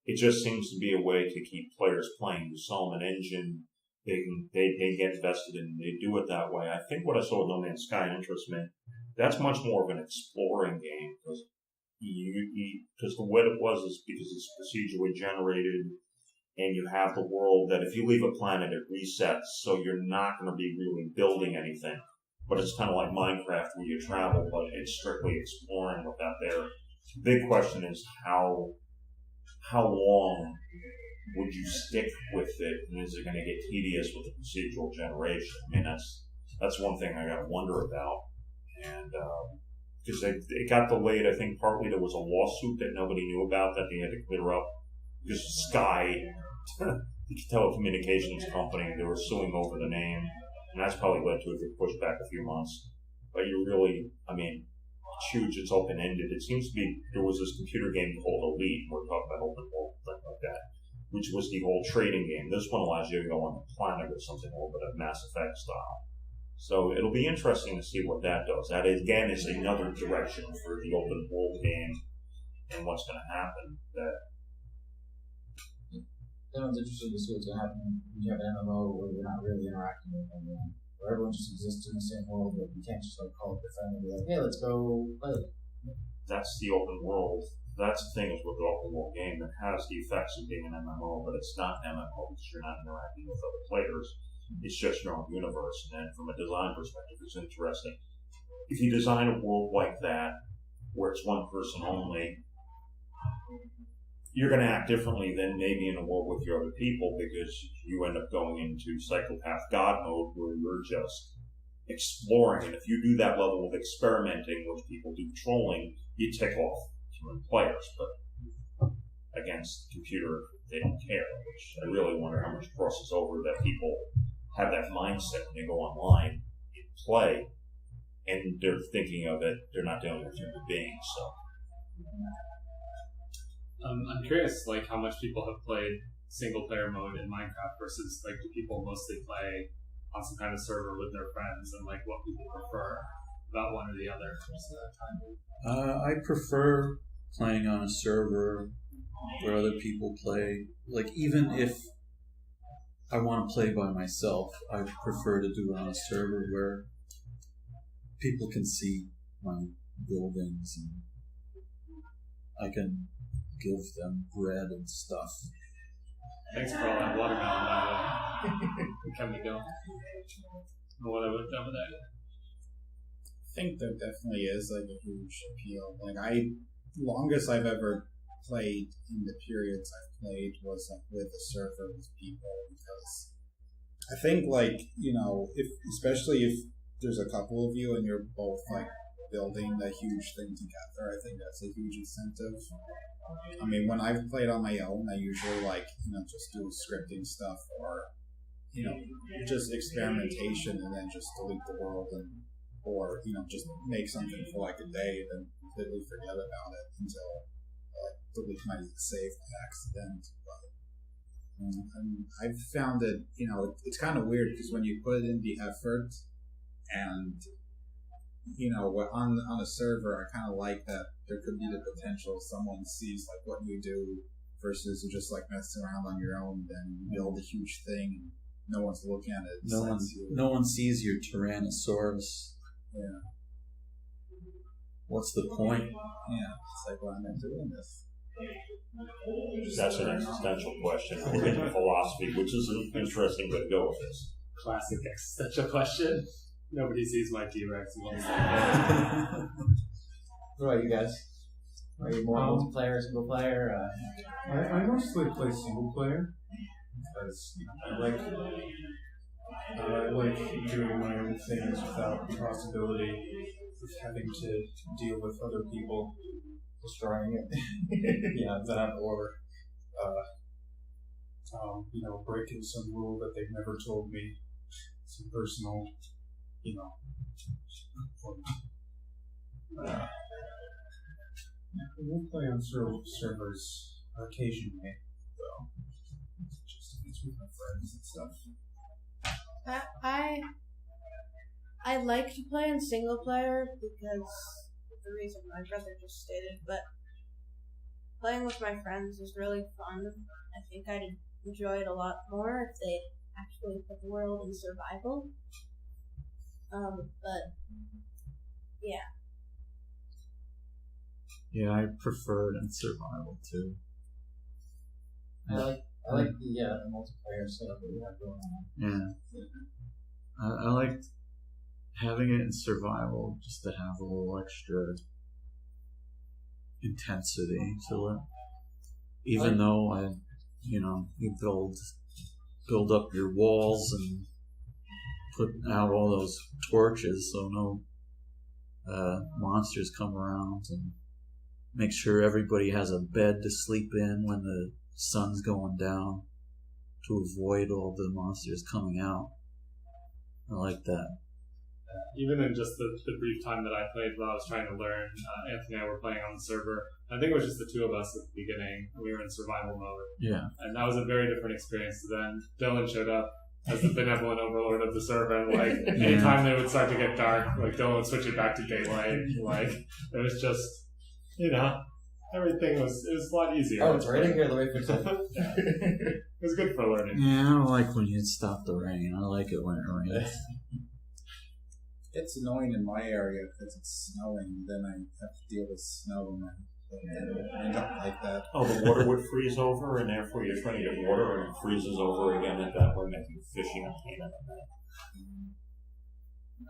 It just seems to be a way to keep players playing. You sell them an engine, they get invested in. They do it that way. I think what I saw with No Man's Sky interests me. That's much more of an exploring game because the way it was is because it's procedurally generated. And you have the world that if you leave a planet, it resets, so you're not going to be really building anything. But it's kind of like Minecraft where you travel, but it's strictly exploring what's out there. The big question is how long would you stick with it, and is it going to get tedious with the procedural generation? I mean, that's one thing I got to wonder about. And because it got delayed, I think partly there was a lawsuit that nobody knew about that they had to clear up. Because Sky, the telecommunications company, they were suing over the name, and that's probably led to it get pushed back a few months. But it's huge, it's open-ended. It seems to be, there was this computer game called Elite, and we're talking about open world, things like that, which was the whole trading game. This one allows you to go on the planet or something, a little bit of Mass Effect style. So it'll be interesting to see what that does. That, again, is another direction for the open world game and what's going to happen. Everyone's interested to see what's going to happen when you have an MMO where you're not really interacting with anyone, where everyone just exists in the same world, but you can't just like call up your friend and be like, hey, let's go play. That's the open world. That's the thing is with the open world game. It has the effects of being an MMO, but it's not an MMO because you're not interacting with other players. It's just your own universe. And from a design perspective, it's interesting. If you design a world like that, where it's one person only, you're going to act differently than maybe in a world with your other people because you end up going into psychopath god mode where you're just exploring. And if you do that level of experimenting, which people do trolling, you tick off human players. But against computer, they don't care, which I really wonder how much crosses over that people have that mindset when they go online and play, and they're thinking of it, they're not dealing with human beings, so. I'm curious, like, how much people have played single-player mode in Minecraft versus, like, do people mostly play on some kind of server with their friends, and, like, what people prefer about one or the other? I prefer playing on a server where other people play. Like, even if I want to play by myself, I prefer to do it on a server where people can see my buildings and I can give them bread and stuff. Thanks for all that watermelon, by the way. Can we go? What I would have done with that. I think there definitely is like a huge appeal. Like longest I've ever played in the periods I've played was like with a server with people, because I think like, especially if there's a couple of you and you're both like building a huge thing together, I think that's a huge incentive. I mean, when I've played on my own, I usually just do scripting stuff or, just experimentation and then just delete the world or just make something for like a day and then completely forget about it until delete my save by accident. But I've found that, it's kind of weird because when you put in the effort and on a server, I kind of like that there could be the potential someone sees like what you do versus you just like messing around on your own, then you build a huge thing and no one's looking at it. No one sees your Tyrannosaurus. Yeah. what's the point? Yeah, it's like, why am I doing this? That's an existential question. We're into philosophy, which is an interesting way to go with this. Classic existential question. Nobody sees my T-Rex. What about you guys? Are you more multiplayer, single player? I mostly play single player because I like doing my own things without the possibility of having to deal with other people destroying it. Yeah, that or breaking some rule that they've never told me. Some personal, we'll play on servers occasionally, though. Just with my friends and stuff. I like to play in single player because the reason my brother just stated, but playing with my friends is really fun. I think I'd enjoy it a lot more if they actually put the world in survival. But yeah. Yeah, I prefer it in survival too. I like the multiplayer setup that we have going on. Yeah. I like having it in survival just to have a little extra intensity to it. Even though you build up your walls and put out all those torches so no monsters come around, and make sure everybody has a bed to sleep in when the sun's going down to avoid all the monsters coming out. I like that. Even in just the brief time that I played while I was trying to learn, Anthony and I were playing on the server. I think it was just the two of us at the beginning. We were in survival mode. Yeah. And that was a very different experience to then. Dylan showed up as the benevolent overlord of the server, and anytime they would start to get dark, Dylan would switch it back to daylight. It was just, everything was a lot easier. Oh, it's raining here. Let me fix it. Yeah. It was good for learning. Yeah, I don't like when you stop the rain. I like it when it rains. It's annoying in my area because it's snowing. Then I have to deal with snow, and I don't like that. Oh, the water would freeze over, and therefore you're trying to get water, and it freezes over again at that point, making fishing a pain in the neck.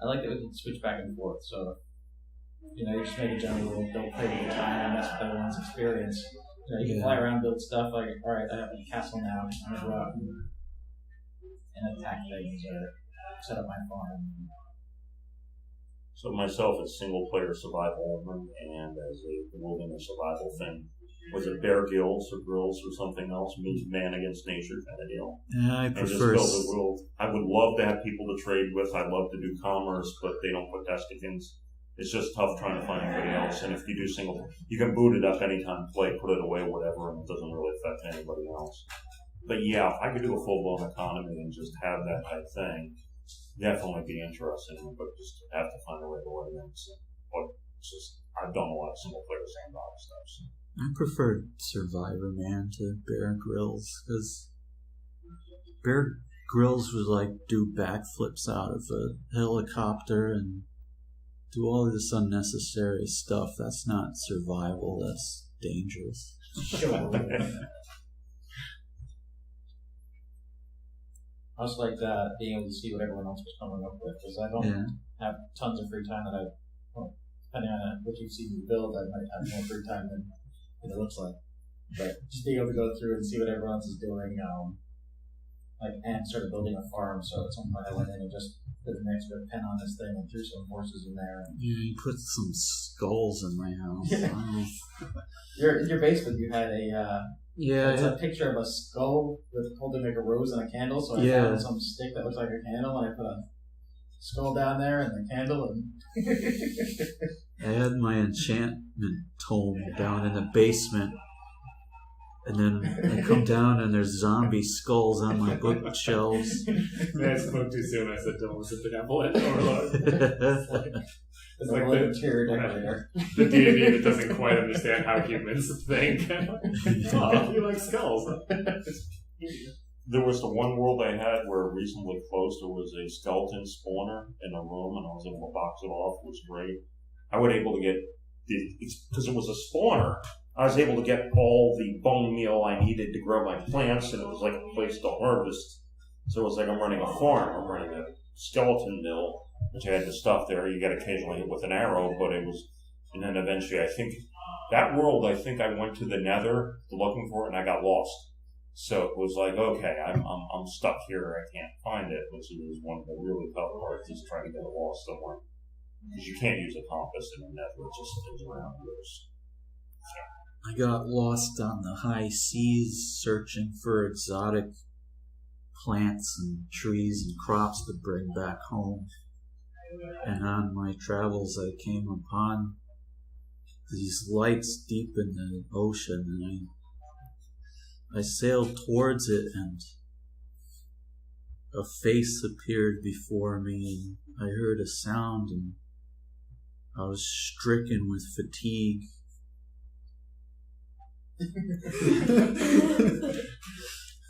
I like that we can switch back and forth. So, you just make a general rule: don't play with your time and mess with everyone's experience. You can fly around, build stuff. Like, all right, I have a castle now. I'm gonna go out and attack things or set up my farm. So myself, it's single-player survival, and as a wilderness survival thing, was it Bear Grylls or something else? Man against nature kind of deal. Yeah, I prefer. I would love to have people to trade with. I love to do commerce, but they don't put testicans. It's just tough trying to find anybody else. And if you do single, you can boot it up anytime, play, put it away, whatever, and it doesn't really affect anybody else. But yeah, if I could do a full-blown economy and just have that type thing, definitely be interesting, but just have to find a way to let it in. But it's just, I've done a lot of single-player Sandbox stuff. So. I prefer Survivor Man to Bear Grylls, because Bear Grylls would do backflips out of a helicopter and do all this unnecessary stuff. That's not survival, that's dangerous. I also like being able to see what everyone else was coming up with, because I don't have tons of free time depending on what you see me build, I might have more free time than it looks like. But just being able to go through and see what everyone else is doing, Ant started building a farm, so at some point I went in and just put an extra pen on this thing and threw some horses in there. Yeah, you put some skulls in my house. In your basement, you had it's a picture of a skull holding a rose and a candle, so I found some stick that looks like a candle, and I put a skull down there and the candle, and I had my enchantment tome down in the basement, and then I come down and there's zombie skulls on my bookshelves. Man, I spoke too soon. I said, "Don't listen to benevolent overlord." It's like the interior decorator. The deity that doesn't quite understand how humans think. Oh, you like skulls. There was the one world I had where reasonably close there was a skeleton spawner in a room, and I was able to box it off. It was great. I was able to get because it was a spawner, I was able to get all the bone meal I needed to grow my plants, and it was like a place to harvest. So it was like I'm running a farm. I'm running a skeleton mill, which I had the stuff there. You get occasionally hit with an arrow, but it was, and then eventually I think that world, I think I went to the Nether looking for it, and I got lost. So it was like, okay, I'm stuck here. I can't find it, which was one of the really tough parts, is trying to get lost somewhere. Because you can't use a compass in the Nether; it just spins around yours. I got lost on the high seas searching for exotic plants and trees and crops to bring back home. And on my travels, I came upon these lights deep in the ocean, and I sailed towards it, and a face appeared before me, and I heard a sound, and I was stricken with fatigue.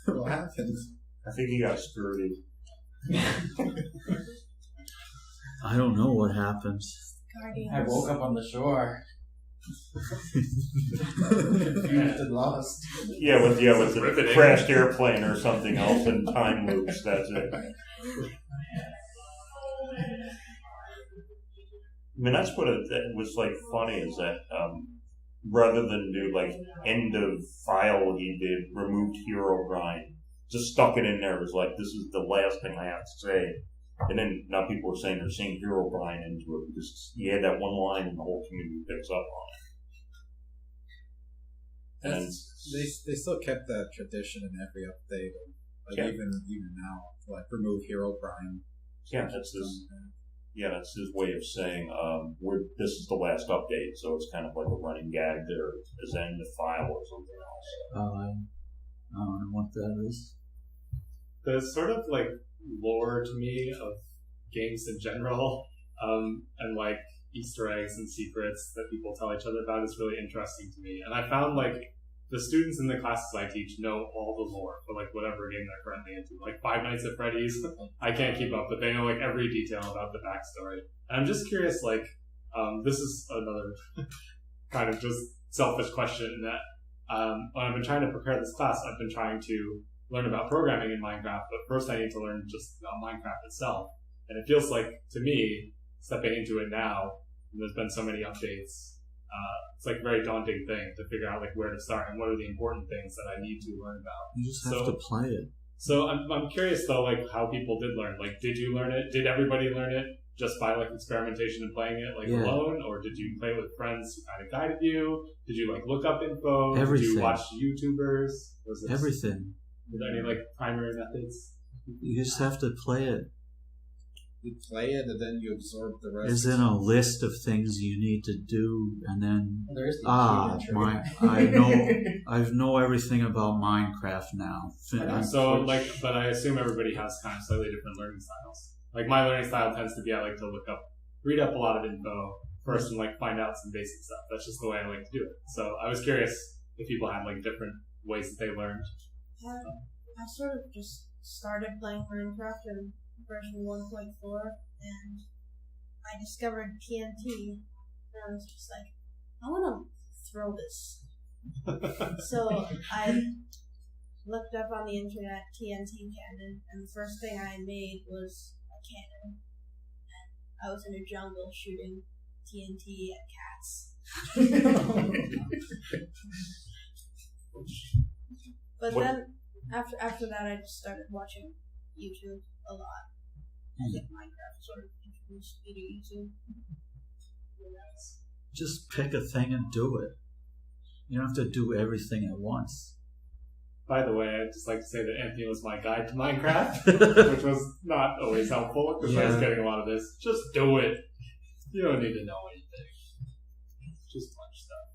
What happened? I think he got screwed. I don't know what happened. Guardians. I woke up on the shore. Confused and lost. Yeah, with a crashed airplane or something else in time loops. That's it. I mean, that's what it was like. Funny is that rather than do like end of file, he did removed hero grind. Just stuck it in there. It was like, this is the last thing I have to say. And then now people are saying they're seeing hero grind into it because he had that one line and the whole community picks up on it. And They still kept that tradition in every update, like even now, like remove hero grind. Yeah, that's his way of saying this is the last update, so it's kind of like a running gag there as end the file or something else. I don't know what that is. There's sort of like lore to me of games in general, and like Easter eggs and secrets that people tell each other about is really interesting to me. And I found like the students in the classes I teach know all the lore for like whatever game they're currently into. Like Five Nights at Freddy's, I can't keep up, but they know like every detail about the backstory. And I'm just curious, like, this is another kind of just selfish question in that when I've been trying to prepare this class, I've been trying to learn about programming in Minecraft, but first I need to learn just about Minecraft itself. And it feels like, to me, stepping into it now, and there's been so many updates, it's like a very daunting thing to figure out like where to start and what are the important things that I need to learn about. You just have to play it. So I'm curious though, like how people did learn. Like, did you learn it? Did everybody learn it just by like experimentation and playing it like alone, or did you play with friends who kind of guided you? Did you like look up info? Everything. Did you watch YouTubers? Was this, Everything. were there any like primary methods? You just have to play it. You play it and then you absorb the rest. There's in a list of things you need to do, and then There is the I know everything about Minecraft now. So like, but I assume everybody has kind of slightly different learning styles. Like my learning style tends to be I like to read up a lot of info first and like find out some basic stuff. That's just the way I like to do it. So I was curious if people had like different ways that they learned. I sort of just started playing Minecraft in version 1.4, and I discovered TNT, and I was just like, I want to throw this. So I looked up on the internet TNT cannon, and the first thing I made was a cannon. And I was in a jungle shooting TNT at cats. But then, after that, I just started watching YouTube a lot. I think Minecraft sort of introduced me to YouTube. Just pick a thing and do it. You don't have to do everything at once. By the way, I'd just like to say that Anthony was my guide to Minecraft, which was not always helpful because I was getting a lot of this. Just do it. You don't need to know anything. Just punch stuff.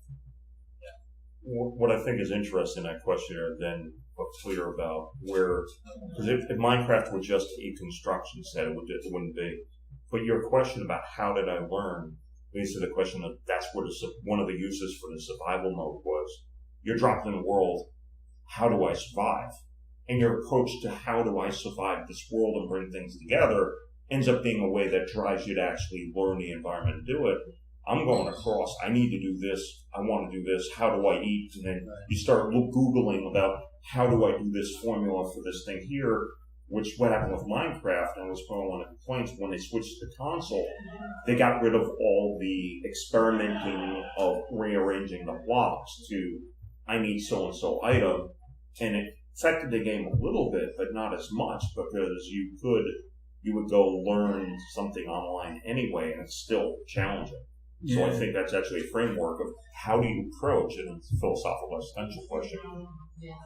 What I think is interesting in that questionnaire then what's clear about where, because if Minecraft were just a construction set, it wouldn't be. But your question about how did I learn leads to the question that that's where one of the uses for the survival mode was. You're dropped in a world, how do I survive? And your approach to how do I survive this world and bring things together ends up being a way that drives you to actually learn the environment and do it. I'm going across. I need to do this. I want to do this. How do I eat? And then you start Googling about how do I do this formula for this thing here, which what happened with Minecraft, and was probably one of the complaints when they switched to console, they got rid of all the experimenting of rearranging the blocks to, I need so-and-so item, and it affected the game a little bit, but not as much, because you would go learn something online anyway, and it's still challenging. So I think that's actually a framework of how do you approach, and it's a philosophical existential question,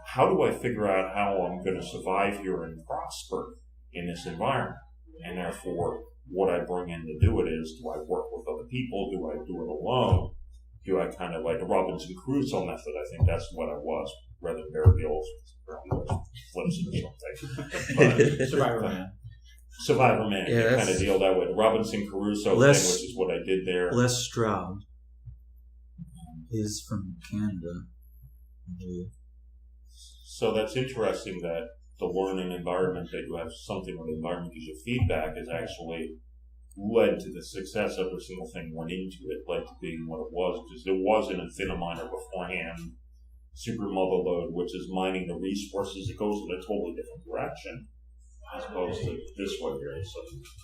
how do I figure out how I'm going to survive here and prosper in this environment? And therefore, what I bring in to do it is, do I work with other people? Do I do it alone? Do I kind of like the Robinson Crusoe method? I think that's what I was, rather than Bear Grylls, flips and something. Survivor Man. Survivor Man, Yeah, kind of deal that way. The Robinson Crusoe thing, which is what I did there. Les Stroud is from Canada, I believe. So that's interesting that the learning environment, that you have something where the environment gives you feedback, has actually led to the success. Every single thing went into it, led to being what it was, because there was an Infiniminer beforehand, Super Motherload, which is mining the resources. It goes in a totally different direction as opposed to this one here.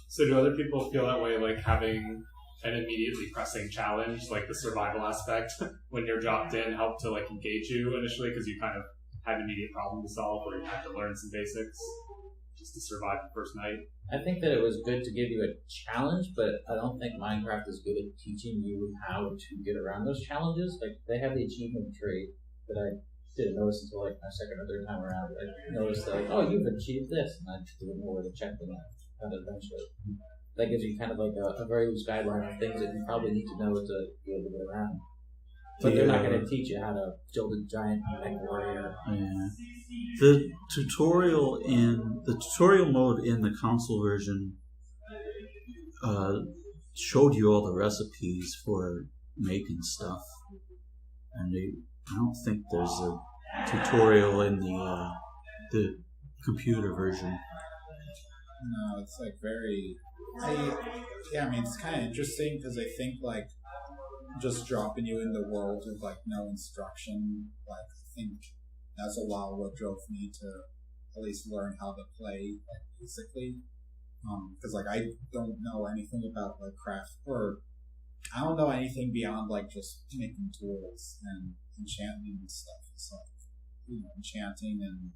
So do other people feel that way, like having an immediately pressing challenge, like the survival aspect, when you're dropped in, helped to like engage you initially because you kind of had an immediate problem to solve, or you had to learn some basics just to survive the first night? I think that it was good to give you a challenge, but I don't think Minecraft is good at teaching you how to get around those challenges. Like, they have the achievement tree that I didn't notice until like my second or third time around. I noticed that, like, oh, you've achieved this, and I didn't know where to check them out. And eventually, that gives you kind of like a very loose guideline of things that you probably need to know to be able to get around. But they're not going to teach you how to build a giant mech warrior. Yeah. The tutorial mode in the console version showed you all the recipes for making stuff, and I don't think there's a tutorial in the computer version. No, it's like very. I mean, it's kind of interesting because I think like just dropping you in the world with like no instruction, like I think that's a lot of what drove me to at least learn how to play, like basically, because like I don't know anything about like craft, or I don't know anything beyond like just making tools and enchanting and stuff. It's like, enchanting, and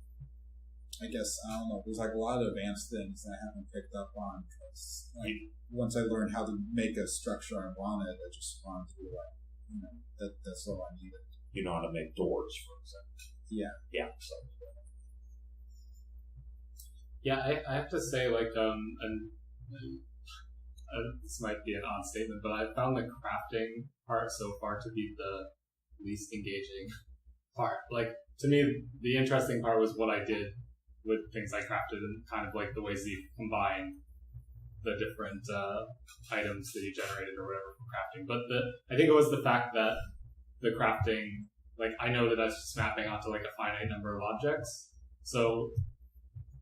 I guess, I don't know, there's like a lot of advanced things that I haven't picked up on, because like, once I learned how to make a structure I wanted, I just wanted to be like, that's all I needed. You know how to make doors, for example. Yeah. Yeah. So. Yeah, I have to say, like, this might be an odd statement, but I found the crafting part so far to be the least engaging part. Like, to me, the interesting part was what I did with things I crafted, and kind of like the ways that you combine the different items that you generated or whatever from crafting. But I think it was the fact that the crafting, like, I know that that's just mapping onto like a finite number of objects. So,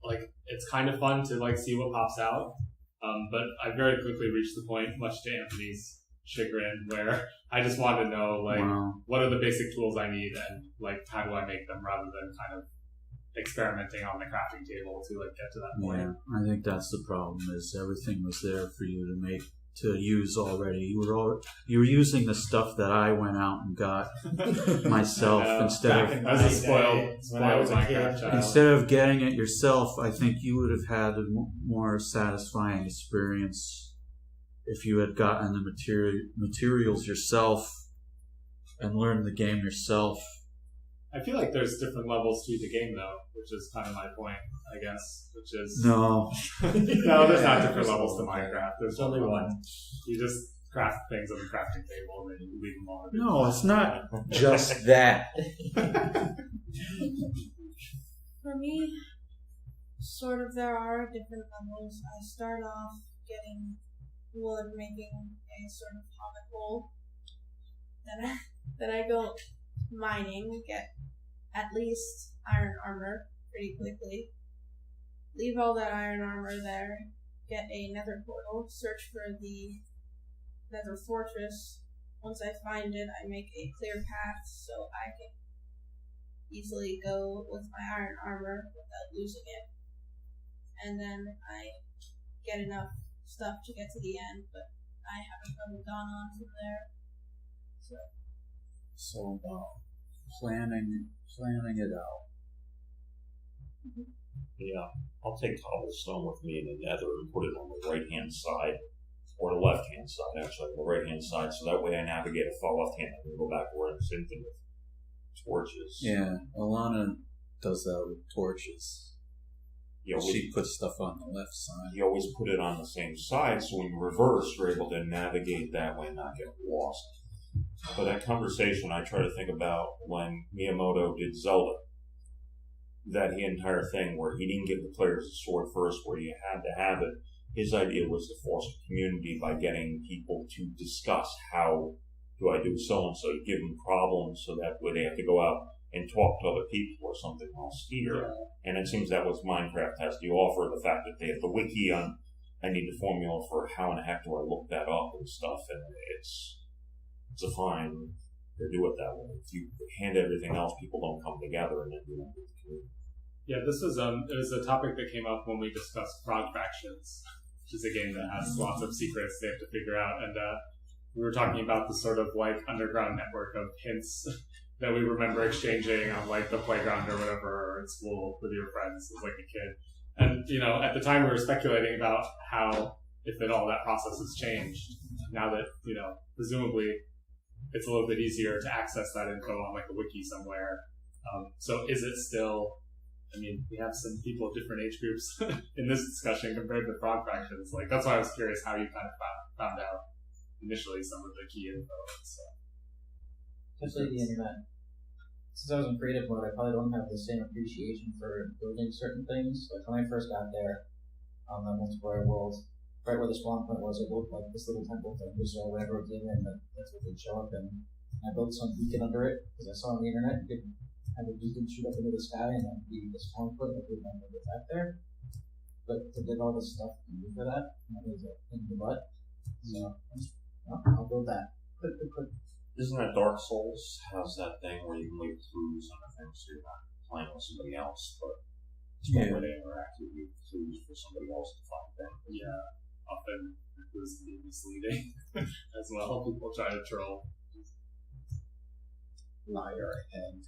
like, it's kind of fun to like see what pops out. But I very quickly reached the point, much to Anthony's chagrin, where I just want to know, like, what are the basic tools I need, and like, how do I make them, rather than kind of experimenting on the crafting table to like get to that point. Yeah, I think that's the problem. Is everything was there for you to use already. You were using the stuff that I went out and got myself instead of as a spoiled Minecraft child. Instead of getting it yourself. I think you would have had a more satisfying experience if you had gotten the materials yourself and learned the game yourself. I feel like there's different levels to the game, though, which is kind of my point, I guess. Which is no, there's not different levels to Minecraft. There's only one. You just craft things on the crafting table, and then you leave them on. No, it's not just that. For me, sort of, there are different levels. I start off getting wood, making a sort of common hole. Then I go mining, get at least iron armor pretty quickly. Leave all that iron armor there, get a nether portal, search for the nether fortress, once I find it, I make a clear path so I can easily go with my iron armor without losing it. And then I get enough stuff to get to the end, but I haven't really gone on from there. So planning it out. Yeah, I'll take cobblestone with me in the nether and put it on the right-hand side, or the left-hand side, actually, the right-hand side, so that way I navigate a far left-hand and go back where it's into with torches. Yeah, Alana does that with torches. She puts stuff on the left side. You always put it on the same side, so when you reverse, you're able to navigate that way and not get lost. But that conversation, I try to think about when Miyamoto did Zelda. That entire thing where he didn't give the players a sword first, where you had to have it. His idea was to foster community by getting people to discuss how do I do so and so. You give them problems so that way they have to go out and talk to other people or something else here. And it seems that what Minecraft has to offer, the fact that they have the wiki on, I need the formula for how in the heck do I look that up and stuff, and it's a fine to do it that way. If you hand everything else, people don't come together and then do it with the community. Yeah, this was it was a topic that came up when we discussed Frog Factions, which is a game that has lots of secrets they have to figure out, and we were talking about the sort of like underground network of hints that we remember exchanging on like the playground or whatever, or at school with your friends as like a kid. And at the time we were speculating about how, if at all, that process has changed now that presumably it's a little bit easier to access that info on like a wiki somewhere. So is it still? I mean, we have some people of different age groups in this discussion compared to Frog Factions. Like, that's why I was curious how you kind of found out initially some of the key info and stuff. Especially the internet. Since I was in creative mode, I probably don't have the same appreciation for building certain things. Like, when I first got there, on the multiplayer world, right where the spawn point was, it looked like this little temple thing. So whenever it came in, that's what they'd show up, and I built some beacon under it, because I saw on the internet, you could have a beacon shoot up into the sky and then be the spawn point if we want to get back there. But to get all this stuff for that was a pain in the butt. So I'll build that. Quick. Isn't that Dark Souls has that thing where you can leave clues on the thing so you're not playing with somebody else, but it's one way to interact with you, clues for somebody else to find things. Yeah, often clues can be misleading as well. People try to troll. Liar and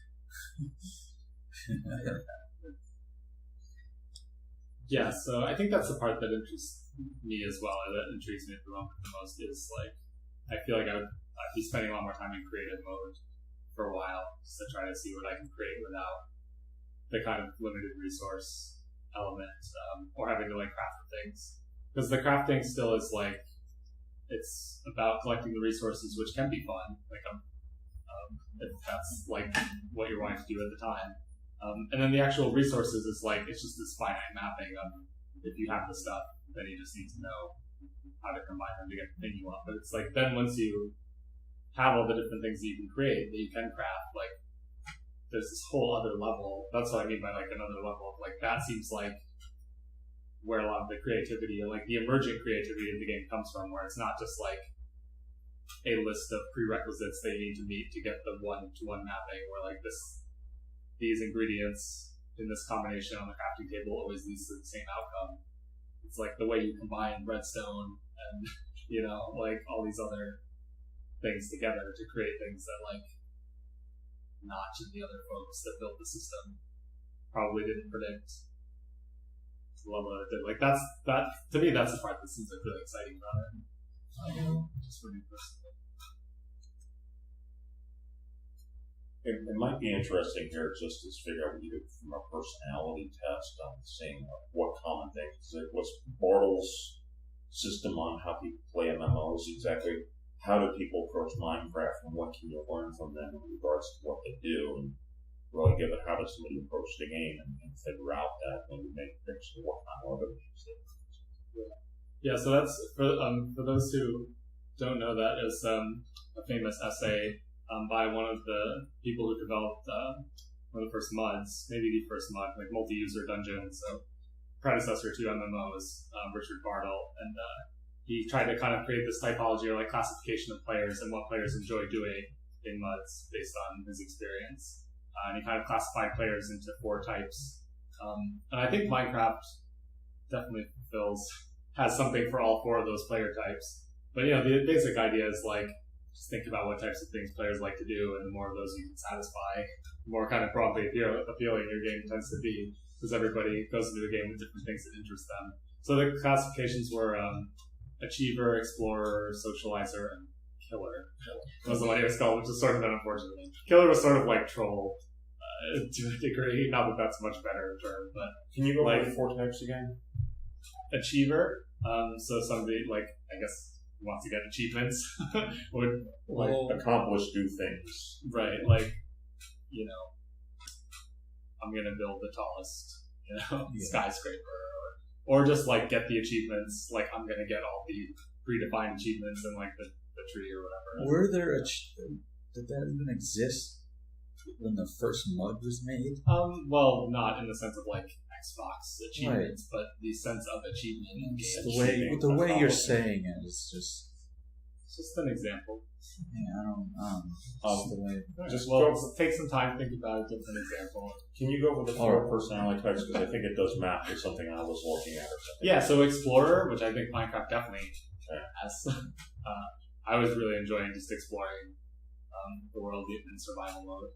Yeah, so I think that's the part that interests me as well, that intrigues me at the moment the most, is like, I feel like I'd be spending a lot more time in creative mode for a while, just to try to see what I can create without the kind of limited resource element, or having to like craft things. Because the crafting still is like, it's about collecting the resources, which can be fun, like if that's like what you're wanting to do at the time. And then the actual resources is like, it's just this finite mapping of, if you have the stuff, then you just need to know how to combine them to get the thing you want. But it's like, then once you have all the different things that you can create, that you can craft, like, there's this whole other level. That's what I mean by like another level of like, that seems like where a lot of the creativity, like the emergent creativity of the game comes from, where it's not just like a list of prerequisites that you need to meet to get the one-to-one mapping, where like these ingredients in this combination on the crafting table always leads to the same outcome. It's like the way you combine redstone and like all these other things together to create things that like Notch and the other folks that built the system probably didn't predict to the level that it did. Like that to me, that's the part that seems like really exciting about it. Just for me personally. It might be interesting here just to figure out what you do from a personality test on seeing what common things. What's Bartle's system on how people play MMOs exactly? How do people approach Minecraft, and what can you learn from them in regards to what they do? And really give it how does somebody approach the game and figure out that when you make things to what kind of organizations they do. Yeah, so that's for those who don't know, that is a famous essay by one of the people who developed one of the first mods, maybe the first mod, like multi-user dungeon, so predecessor to MMOs, Richard Bartle, and he tried to kind of create this typology or like classification of players and what players enjoy doing in MUDs based on his experience. And he kind of classified players into 4 types. And I think Minecraft definitely has something for all 4 of those player types. But the basic idea is like, just think about what types of things players like to do, and the more of those you can satisfy, the more kind of broadly appealing your game tends to be, because everybody goes into the game with different things that interest them. So the classifications were Achiever, Explorer, Socializer, and Killer. Was the one he was called, which is sort of an unfortunate name. Killer was sort of like Troll to a degree. Not that that's a much better term, but Can you go over the 4 types again? Achiever. So somebody like, I guess, who wants to get achievements would Accomplish, do things. right, like, I'm gonna build the tallest, skyscraper, or just like get the achievements. Like, I'm gonna get all the predefined achievements in like the tree or whatever. Were there did that even exist when the first MUD was made? Well, not in the sense of like Xbox achievements, but the sense of achievement in games. The way you're saying it is just. It's just an example. Yeah, I don't. The way. Take some time, think about a different example. Can you go over the 4 personality types, because I think it does map to something I was looking at or something. Yeah, so Explorer, which I think Minecraft definitely has. I was really enjoying just exploring the world in survival mode.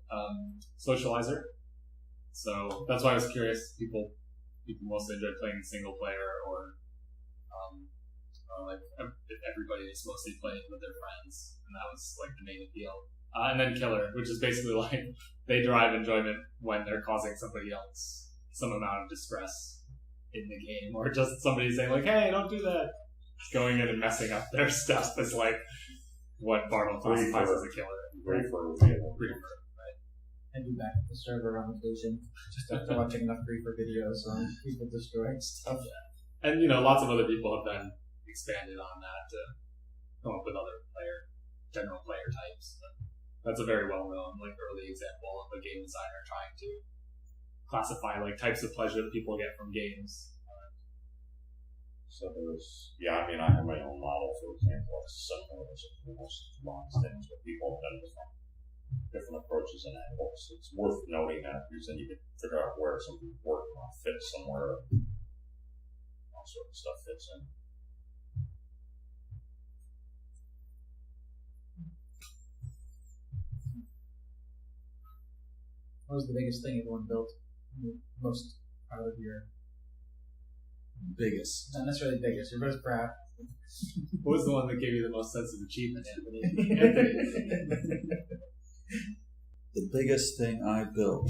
Socializer. So that's why I was curious. People mostly enjoy playing single player, or like if everybody is mostly playing with their friends, and that was like the main appeal. And then Killer, which is basically like they derive enjoyment when they're causing somebody else some amount of distress in the game, or just somebody saying like, "Hey, don't do that." Going in and messing up their stuff is like what Bartle classifies as a killer. Reefer, right? And be back at the server on occasion, just after watching enough Reefer videos on people destroying stuff. And lots of other people have then expanded on that to come up with other general player types. But that's a very well-known, like, early example of a game designer trying to classify like types of pleasure that people get from games. So I have my own model, for example. It's similar to the most advanced things, but people have done different approaches and angles. It's worth noting that, because then you can figure out where something's working on fits somewhere. All sort of stuff fits in. What was the biggest thing everyone built? Most proud of your... Biggest. Not necessarily biggest. You're most proud. What was the one that gave you the most sense of achievement, Anthony? The biggest thing I built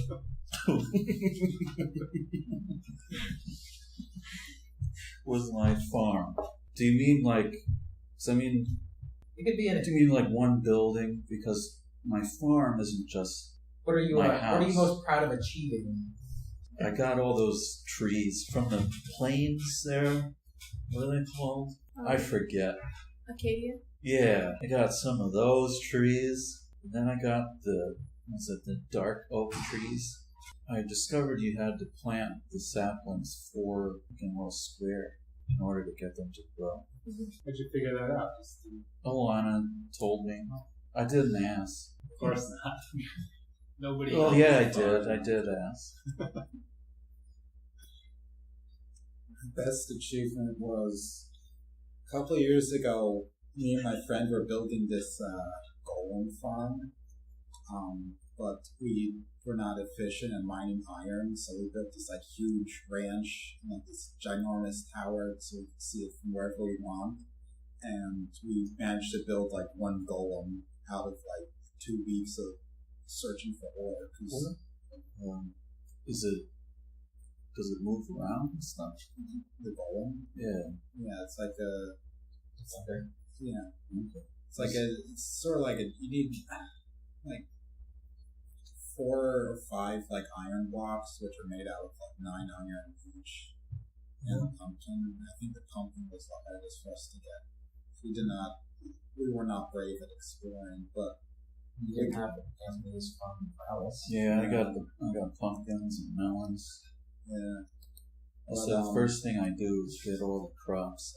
was my farm. Do you mean like? It could be in it. Do you mean like one building? Because my farm isn't just. What are you? My What are you house. most proud of achieving? I got all those trees from the plains there. What are they called? I forget. Acadia? Yeah, I got some of those trees. And then I got the dark oak trees. I discovered you had to plant the saplings 4 square in order to get them to grow. How'd you figure that out? Alana told me. I didn't ask. Of course not. Nobody. Well, yeah, I did. I did ask. Best achievement was a couple of years ago. Me and my friend were building this golem farm, but we were not efficient in mining iron, so we built this like huge ranch, like this ginormous tower, so we could see it from wherever we want. And we managed to build like one golem out of like 2 weeks of searching for ore. Does it move around and stuff? The golem? Yeah. Yeah, it's like a. It's okay. Yeah. Okay. It's like it's sort of like you need like 4 or 5 like iron blocks, which are made out of like 9 iron each. And a pumpkin. I think the pumpkin was the hardest for us to get. We were not brave at exploring, but you didn't have Anthony's farm prowess. Yeah, I got pumpkins and melons. Yeah. So the first thing I do is get all the crops.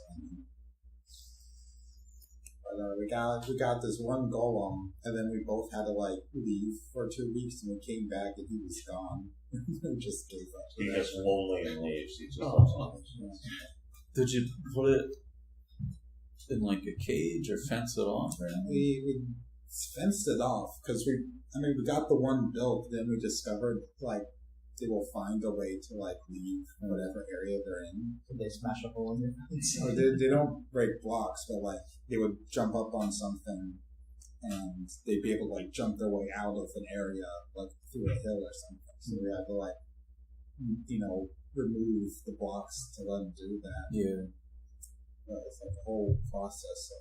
But we got this one golem, and then we both had to like leave for 2 weeks, and we came back and he was gone. We just gave up. He gets lonely and leaves. He just Did you put it in like a cage or fence it off? We fenced it off because we got the one built. Then we discovered like they will find a way to like leave whatever area they're in. Did they smash a hole in your fence? So they don't break blocks, but like they would jump up on something and they'd be able to like jump their way out of an area like through a hill or something. So we had to like remove the blocks to let them do that. Yeah. But it's like a whole process.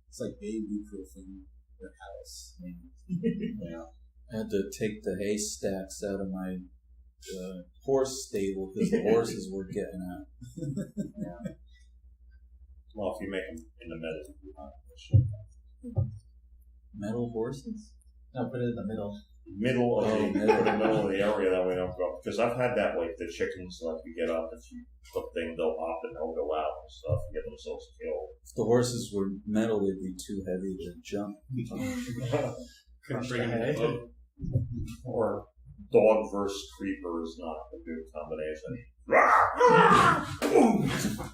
It's like baby proofing your house. Yeah. I had to take the haystacks out of my horse stable because the horses were getting out. Yeah. Well, if you make them in the middle, Metal horses? No, put it in the middle. Middle of the area that we don't go, because I've had that like the chickens, like you get up, if you put thing, they'll hop and they'll go out and stuff and get themselves killed. If the horses were metal, they'd be too heavy to jump. Couldn't bring him in the boat. Or dog versus creeper is not a good combination.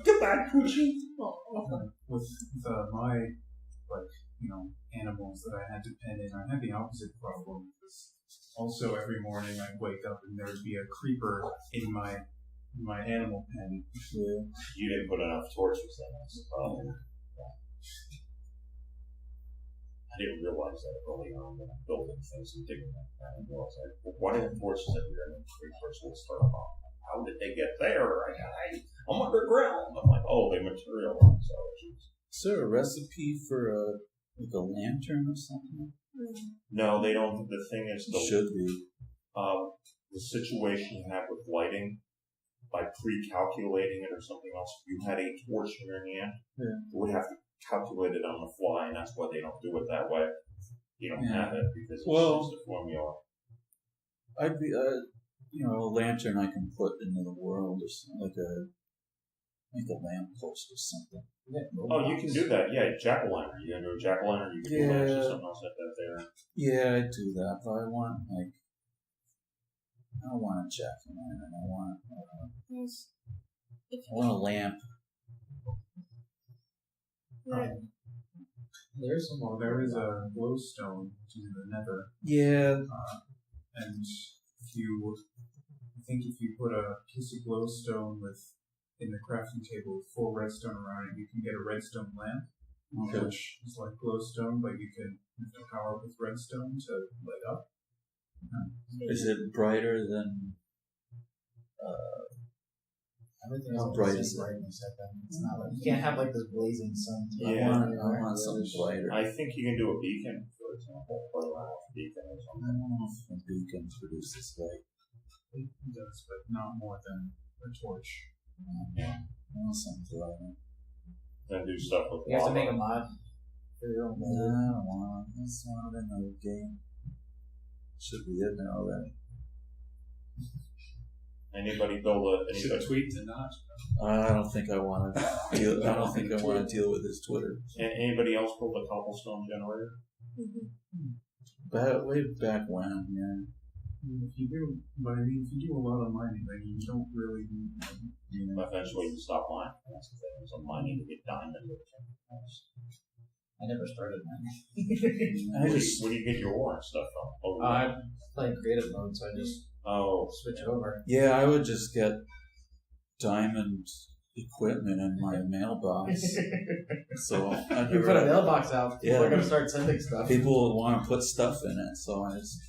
Get back, Poochie! With my animals that I had to pen in, I had the opposite problem. Also, every morning I'd wake up and there would be a creeper in my animal pen. Yeah. You didn't put enough torches, then that's the problem. I didn't realize that early on when I'm building things and digging that kind of was like, well, why are the torches everywhere and the creepers will start off? How did they get there? I'm underground. I'm like, oh, they materialize. Is there a recipe for a lantern or something? No, they don't. The thing is, should be. The situation you have with lighting, by pre-calculating it or something else, if you had a torch in your hand, you would have to calculate it on the fly, and that's why they don't do it that way. You don't have it because it's just a formula. I'd be a lantern I can put into the world or something, like a lamppost or something. Oh, you can do that. Yeah, jack-o'-lantern. You can do a jack-o'-lantern. You can do actually something else like that there. Yeah, I do that, but I don't want a jack-o'-lantern. I want a lamp. Right. There is a glowstone to the nether. Yeah. And if you put a piece of glowstone in the crafting table with 4 redstone around it, you can get a redstone lamp, which is like glowstone, but you can have to power up with redstone to light up. Is it brighter than? Everything How else bright is is it? brightness. It's not like you can't have like this blazing sun. Yeah. I want something brighter. I think you can do a beacon, for example, play around with a beacon or I something. don't know if a beacon produces light. It does, but not more than a torch. I want something brighter. Then do stuff with You have to lava. make a mod for your own. No, I don't want it. That's not in the game. Should be in there already. Anybody build Should tweet to not. I don't think I want to. I don't think I want to deal with his Twitter. Anybody else build a cobblestone generator? Way back when, yeah. If you do a lot of mining, then you don't really need mining. Eventually you stop mining. That's the thing. So mining to get diamond or something else. I never started mine. Where do you get your ore and stuff from? I play creative mode, so I just switch over. Yeah, I would just get diamond equipment in my mailbox. So I You put a mailbox out, people are going to start sending stuff. People will want to put stuff in it, so I just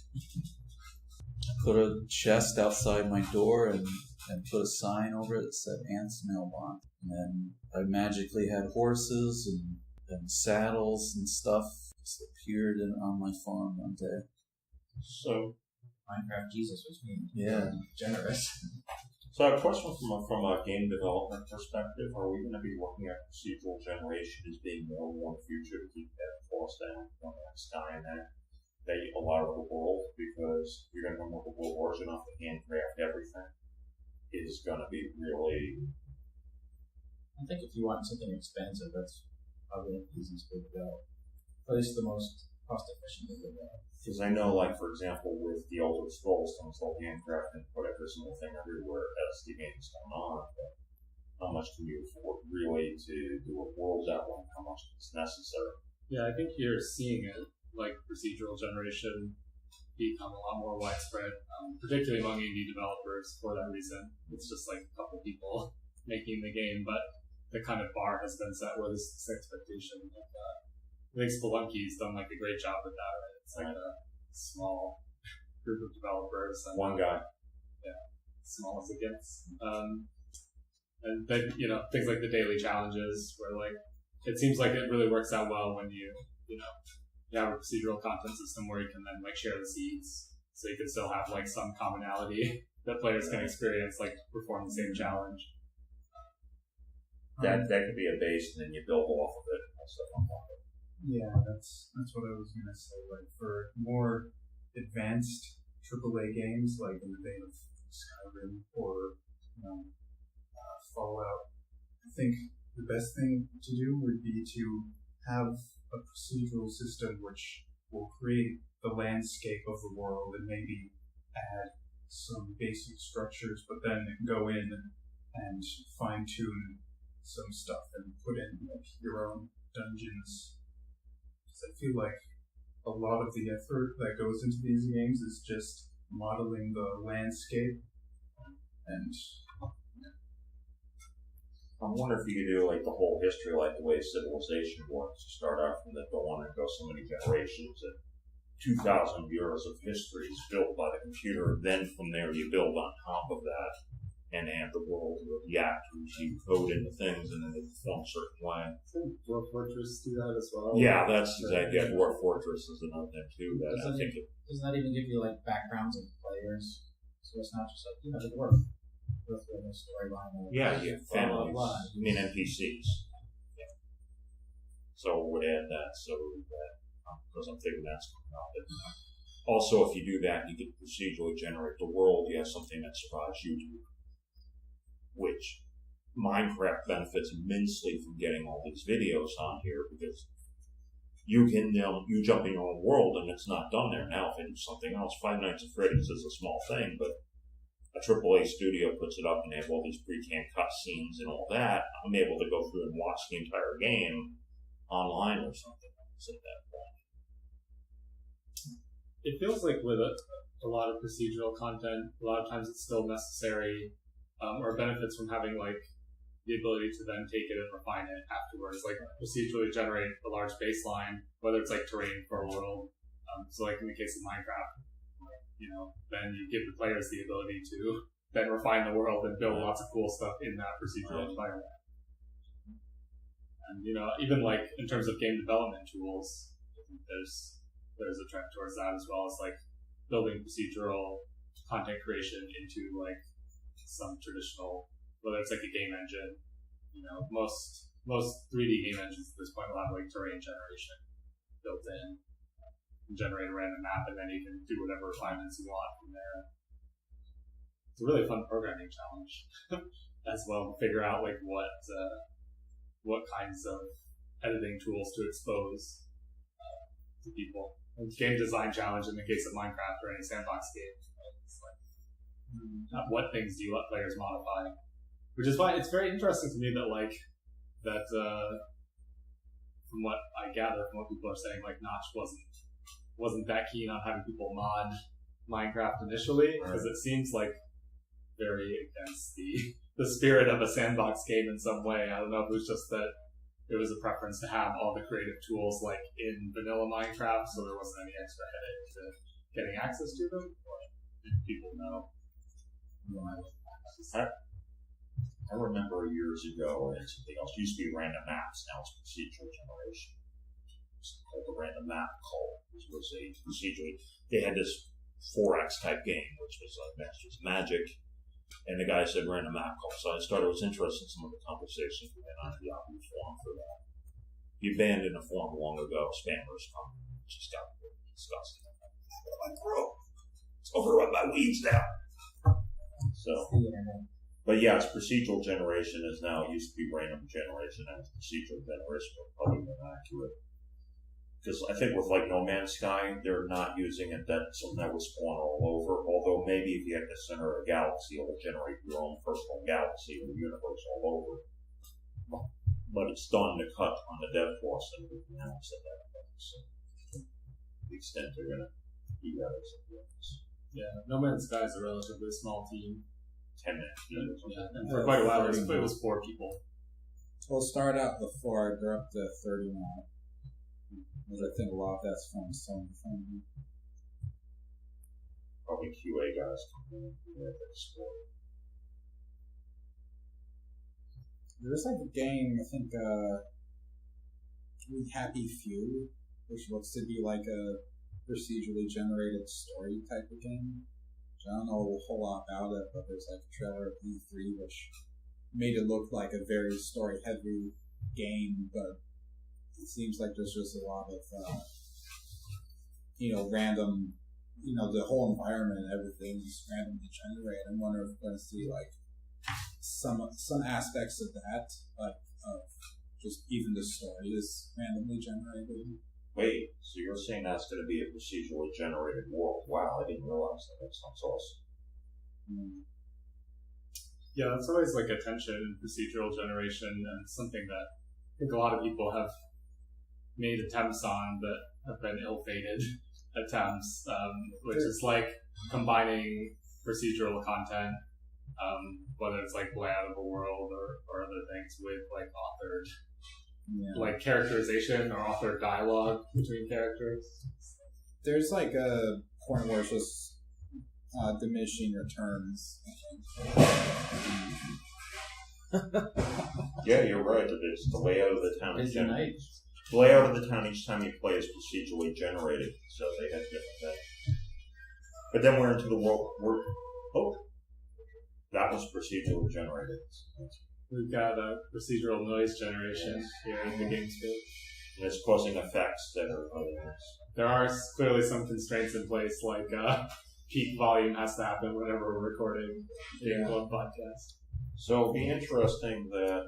put a chest outside my door and put a sign over it that said Ant's Mailbox. And then I magically had horses and saddles and stuff just appeared on my farm one day. So Minecraft Jesus was being generous. So I have a question from a game development perspective. Are we going to be looking at procedural generation as being more and more in the future to keep that cost down on that Skynet that a lot of the world, because you're going to come up with a version off the handcraft everything, is going to be really... I think if you want something expensive, that's probably the easiest way to go. But it's the most cost efficient way to go. Because I know, like, for example, with the Elder Scrolls, some install handcraft and put every single thing everywhere as the game's going on. But how much can you afford really to do a world that way? How much is necessary? Yeah, I think you're seeing it, like procedural generation, become a lot more widespread, particularly among indie developers for that reason. It's just like a couple people making the game, but the kind of bar has been set where there's this expectation of that. I think Spelunky's done like a great job with that, right? It's like a small group of developers. And, one guy. Yeah, small as it gets. And then, things like the daily challenges where like, it seems like it really works out well when you have a procedural content system where you can then like share the seeds. So you can still have like some commonality that players can experience, like perform the same challenge. That could be a base and then you build off of it and stuff on top of it. Yeah, that's what I was gonna say. Like for more advanced AAA games, like in the vein of Skyrim or Fallout, I think the best thing to do would be to have a procedural system which will create the landscape of the world and maybe add some basic structures, but then go in and fine tune some stuff and put in like your own dungeons. I feel like a lot of the effort that goes into these games is just modeling the landscape and I wonder if you could do like the whole history, like the way civilization works. You start out from the dawn and go so many generations, and 2,000 years of history is built by the computer. Then from there you build on top of that and add the world with the actors. You code into things and then they perform a certain way. Dwarf Fortress do that as well. Yeah, that's exactly. Yeah, Dwarf Fortress is another thing too. That I think doesn't that even give you like backgrounds of players? So it's not just like the dwarf. Go through the storyline. Yeah, families. I mean NPCs. Yeah. So it would add that so that because I'm thinking that's coming out. Also, if you do that, you can procedurally generate the world. You have something that survives YouTube, which Minecraft benefits immensely from getting all these videos on here because you can you jump in your own world and it's not done there now. If they do something else, Five Nights at Freddy's is a small thing, but a AAA studio puts it up and they have all these pre-canned cutscenes and all that. I'm able to go through and watch the entire game online or something at that point. It feels like with a lot of procedural content, a lot of times it's still necessary or benefits from having like the ability to then take it and refine it afterwards, like procedurally generate a large baseline, whether it's like terrain for a world. So like in the case of Minecraft, then you give the players the ability to then refine the world and build lots of cool stuff in that procedural environment. And even like in terms of game development tools, I think there's a trend towards that as well as like building procedural content creation into like some traditional, whether it's like a game engine. Most 3D game engines at this point will have like terrain generation built in. Generate a random map, and then you can do whatever refinements you want from there. It's a really fun programming challenge as well. Figure out like what kinds of editing tools to expose to people. And game design challenge in the case of Minecraft or any sandbox game. It's like, what things do you let players modify? Which is why it's very interesting to me that from what I gather from what people are saying, like Notch wasn't that keen on having people mod Minecraft initially because it seems like very against the spirit of a sandbox game in some way. I don't know if it was just that it was a preference to have all the creative tools like in vanilla Minecraft, so there wasn't any extra headache to getting access to them. Or did people know? I remember years ago, and something else used to be random maps. Now it's procedural generation. Called the random map call, which was a procedurally. They had this 4X type game, which was like Masters Magic, and the guy said random map call. So I was interested in some of the conversations we had on the Yahoo forum for that. He abandoned a forum long ago. Spammers come, just got disgusting. My throat. It's overrun by weeds now. So, but yeah, it's procedural generation is now used to be random generation, and it's procedural generation. Probably more accurate. because I think with like No Man's Sky, they're not using it that something that will spawn all over. Although maybe if you have the center of a galaxy, it will generate your own personal galaxy or universe all over. But it's done to cut on the dev cost and everything else at that point. So, to the extent they're going to do that or something else. Yeah, No Man's Sky is a relatively small team. 10 minutes. Yeah, and for quite a while it was 4 people. We'll start out with 4, they're up to 30 now. Because I think a lot of that's from Sony. Probably QA guys coming in with explore. There's like a game, I think, Happy Few, which looks to be like a procedurally generated story type of game. I don't know a whole lot about it, but there's like a trailer of E3 which made it look like a very story-heavy game, but it seems like there's just a lot of, random, the whole environment and everything is randomly generated. I wonder if we're going to see like some aspects of that, like of just even the story is randomly generated. Wait, so you're saying that's going to be a procedurally generated world? Wow, I didn't realize that. That sounds awesome. Yeah, that's always like a tension in procedural generation, and something that I think a lot of people have made attempts on that have been ill-fated attempts, which is like combining procedural content, whether it's like layout of a world or other things, with like authored like characterization or authored dialogue between characters. There's like a point where it's just diminishing returns. Yeah, you're right. It's the layout of the town. The layout of the town each time you play is procedurally generated, so they have different things. But then we're into the world. That was procedurally generated. We've got a procedural noise generation here in the game space. And it's causing effects that are otherwise. There are clearly some constraints in place, like peak volume has to happen whenever we're recording Game Club podcast. So it'll be interesting that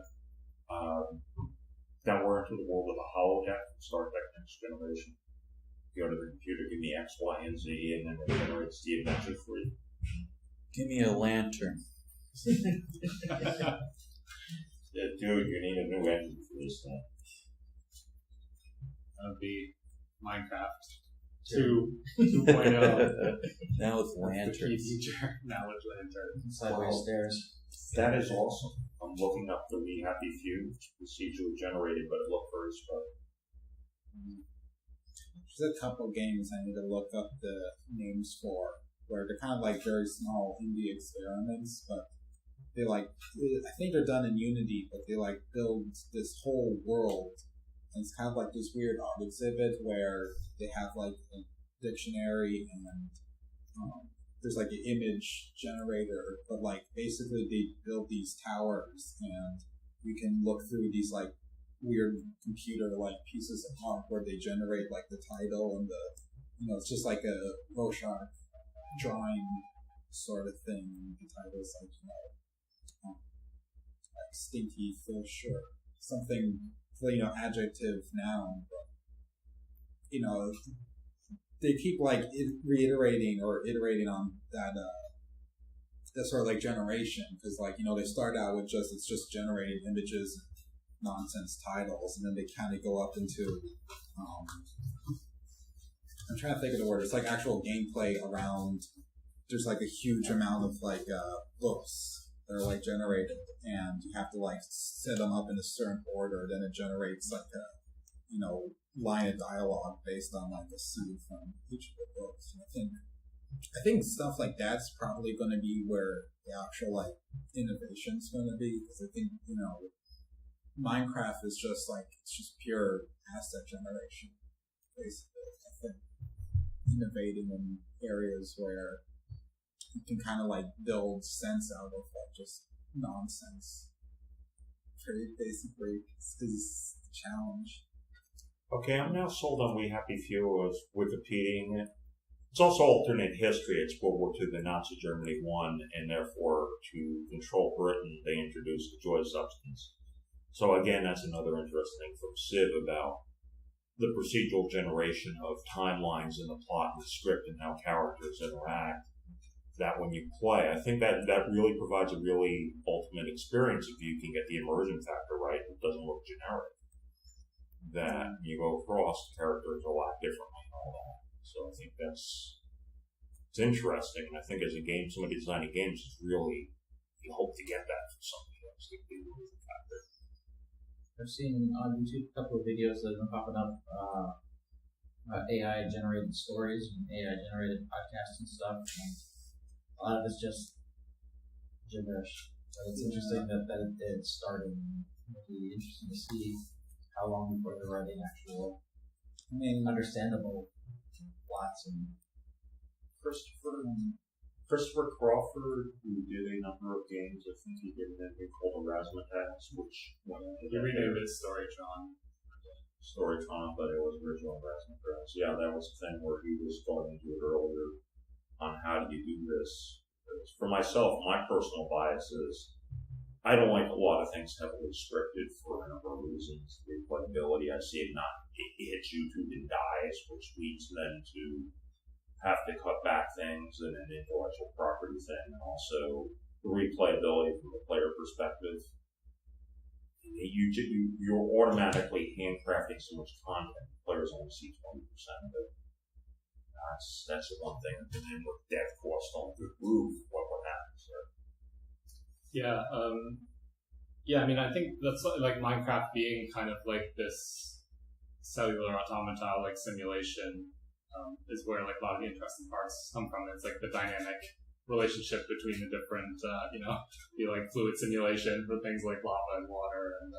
now we're into the world of a holodeck and start that next generation. You go to the computer, give me X, Y, and Z, and then it generates the adventure for you. Give me a lantern. Yeah, dude, you need a new engine for this thing. That would be Minecraft 2.0. Now with lanterns. Now with lanterns. Sideways stairs. That is awesome. I'm looking up the We Happy Few, procedurally generated, but it looked very smart. There's a couple games I need to look up the names for, where they're kind of like very small indie experiments, but they like, I think they're done in Unity, but they like build this whole world, and it's kind of like this weird art exhibit where they have like a dictionary and there's like an image generator, but like basically they build these towers and you can look through these like weird computer like pieces of art where they generate like the title and the, it's just like a Rorschach drawing sort of thing. The title is like, like stinky fish or something, adjective, noun, but, they keep like reiterating or iterating on that sort of like generation, because like, they start out with it's just generating images and nonsense titles, and then they kind of go up into, I'm trying to think of the word, it's like actual gameplay around, there's like a huge amount of like books that are like generated, and you have to like set them up in a certain order, then it generates like a, line of dialogue based on like a scene from each of the books. And I think stuff like that's probably going to be where the actual like innovation is going to be, because I think Minecraft is just like, it's just pure asset generation basically. I think innovating in areas where you can kind of like build sense out of like just nonsense basically is the challenge. Okay, I'm now sold on We Happy Few as Wikipediaing it. It's also alternate history. It's World War II, the Nazi Germany won, and therefore to control Britain, they introduced the joy substance. So again, that's another interesting thing from Civ about the procedural generation of timelines in the plot and the script and how characters interact, that when you play, I think that really provides a really ultimate experience if you can get the immersion factor right. It doesn't look generic. That you go across, characters will act differently and all that. So I think it's interesting. And I think as somebody designing games is really, you hope to get that from somebody else, the immersion factor. I've seen on YouTube a couple of videos that have been popping up AI generated stories and AI generated podcasts and stuff. And a lot of it's just gibberish. But it's interesting that it did start, and it'll be interesting to see how long before they're writing actual, understandable plots and. Christopher Crawford, who did a number of games, I think he did an game called Erasmus, which He renamed it Storytron. Storytron, but it was original Erasmus. Yeah, that was a thing where he was talking to it earlier on how do you do this. For myself, my personal bias is I don't like a lot of things heavily scripted for a number of reasons. The replayability, I see it hits YouTube and dies, which leads then to have to cut back things and an intellectual property thing, and also the replayability from the player perspective. You're automatically handcrafting so much content. Players only see 20% of it. That's the one thing. And then with dev costs on the roof, what happens there? Yeah, I mean, I think that's like Minecraft being kind of like this cellular automata, like simulation, is where like a lot of the interesting parts come from. It's like the dynamic relationship between the different, the like fluid simulation for things like lava and water, and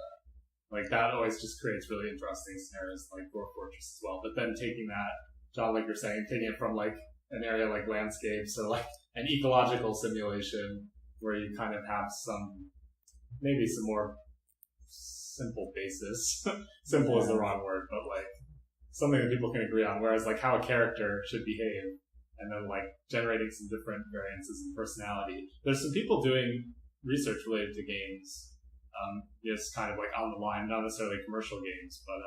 like that always just creates really interesting scenarios like Dwarf Fortress as well. But then taking that, John, like you're saying, taking it from like an area like landscape, so like an ecological simulation where you kind of have maybe some more simple basis. Simple is the wrong word, but like something that people can agree on, whereas like how a character should behave, and then like generating some different variances in personality. There's some people doing research related to games, just kind of like on the line, not necessarily commercial games, but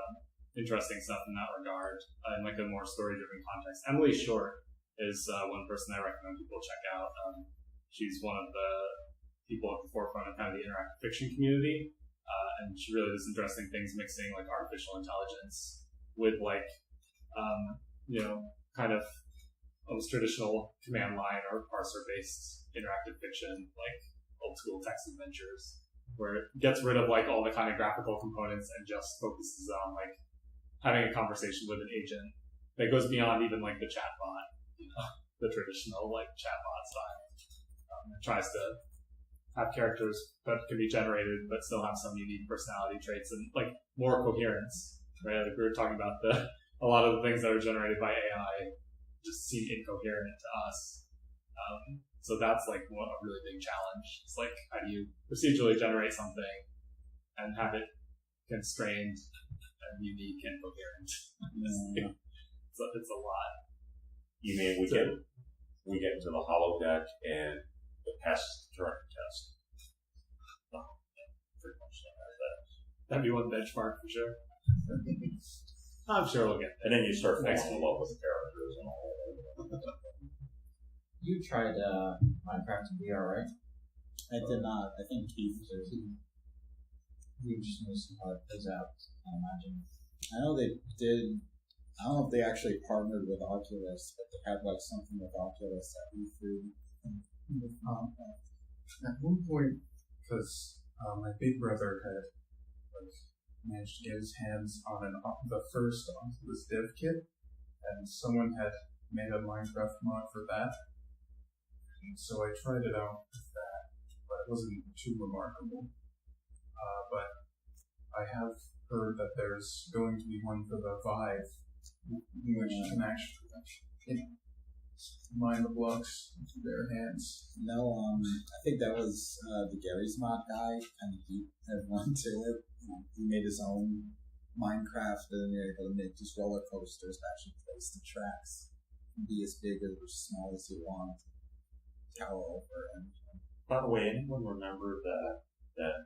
interesting stuff in that regard, in like a more story-driven context. Emily Short is one person I recommend people check out. She's one of the people at the forefront of kind of the interactive fiction community, and she really does interesting things mixing like artificial intelligence with like, kind of almost traditional command line or parser-based interactive fiction, like old school text adventures, where it gets rid of like all the kind of graphical components and just focuses on like having a conversation with an agent that goes beyond even like the chatbot, the traditional like chatbot style. It tries to have characters that can be generated but still have some unique personality traits and like more coherence, right? Like we were talking about a lot of the things that are generated by AI just seem incoherent to us. So that's like a really big challenge. It's like, how do you procedurally generate something and have it constrained and unique and coherent? It's a lot. You mean we get into the holodeck and the pest turret test? Pretty much like that. That'd be one benchmark for sure. I'm sure we'll get there. And then you start falling in love with the characters and all that. You tried Minecraft in VR, right? I did not. I think Keith So you just want to see how it plays out, I imagine. I know they did. I don't know if they actually partnered with Oculus, but they had like something with Oculus at E3. At one point, because my big brother had managed to get his hands on the first Oculus dev kit, and someone had made a Minecraft mod for that. And so I tried it out with that, but it wasn't too remarkable. But I have heard that there's going to be one for the Vive, which can actually mine the blocks with their hands. No, I think that was the Gary's Mod guy, kind of beat everyone to it. He made his own Minecraft, and you're able to make just roller coasters that actually place the tracks. Be as big or as small as you want. Tower over and. By the way, anyone remember that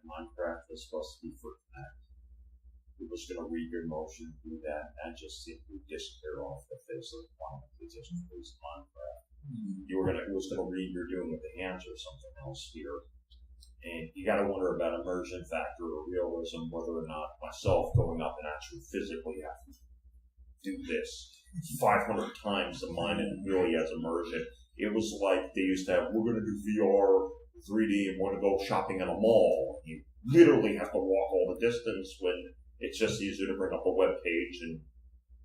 Minecraft was supposed to be for Connect? it was going to read your motion, do that, and just simply disappear off the face of the planet. It just was Minecraft. It was going to read you're doing with the hands or something else here. And you got to wonder about immersion factor or realism, whether or not myself going up and actually physically have to do this 500 times the mine and really has immersion. It was like they used to have, we're going to do VR 3D and want to go shopping in a mall. You literally have to walk all the distance when it's just easier to bring up a web page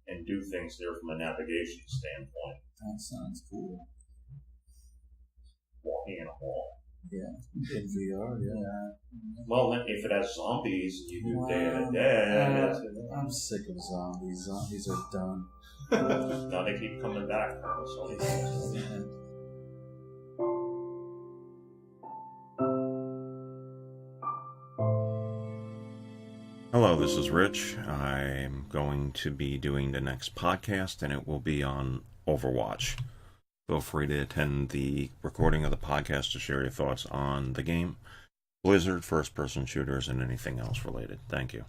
and do things there from a navigation standpoint. That sounds cool. Walking in a mall. Yeah, in VR, yeah. Well, if it has zombies, you do Day of the Yeah, Dead. I'm sick of zombies. Zombies are done. Now they keep coming back. So. Yeah. Hello, this is Rich. I'm going to be doing the next podcast, and it will be on Overwatch. Feel free to attend the recording of the podcast to share your thoughts on the game, Blizzard, first-person shooters, and anything else related. Thank you.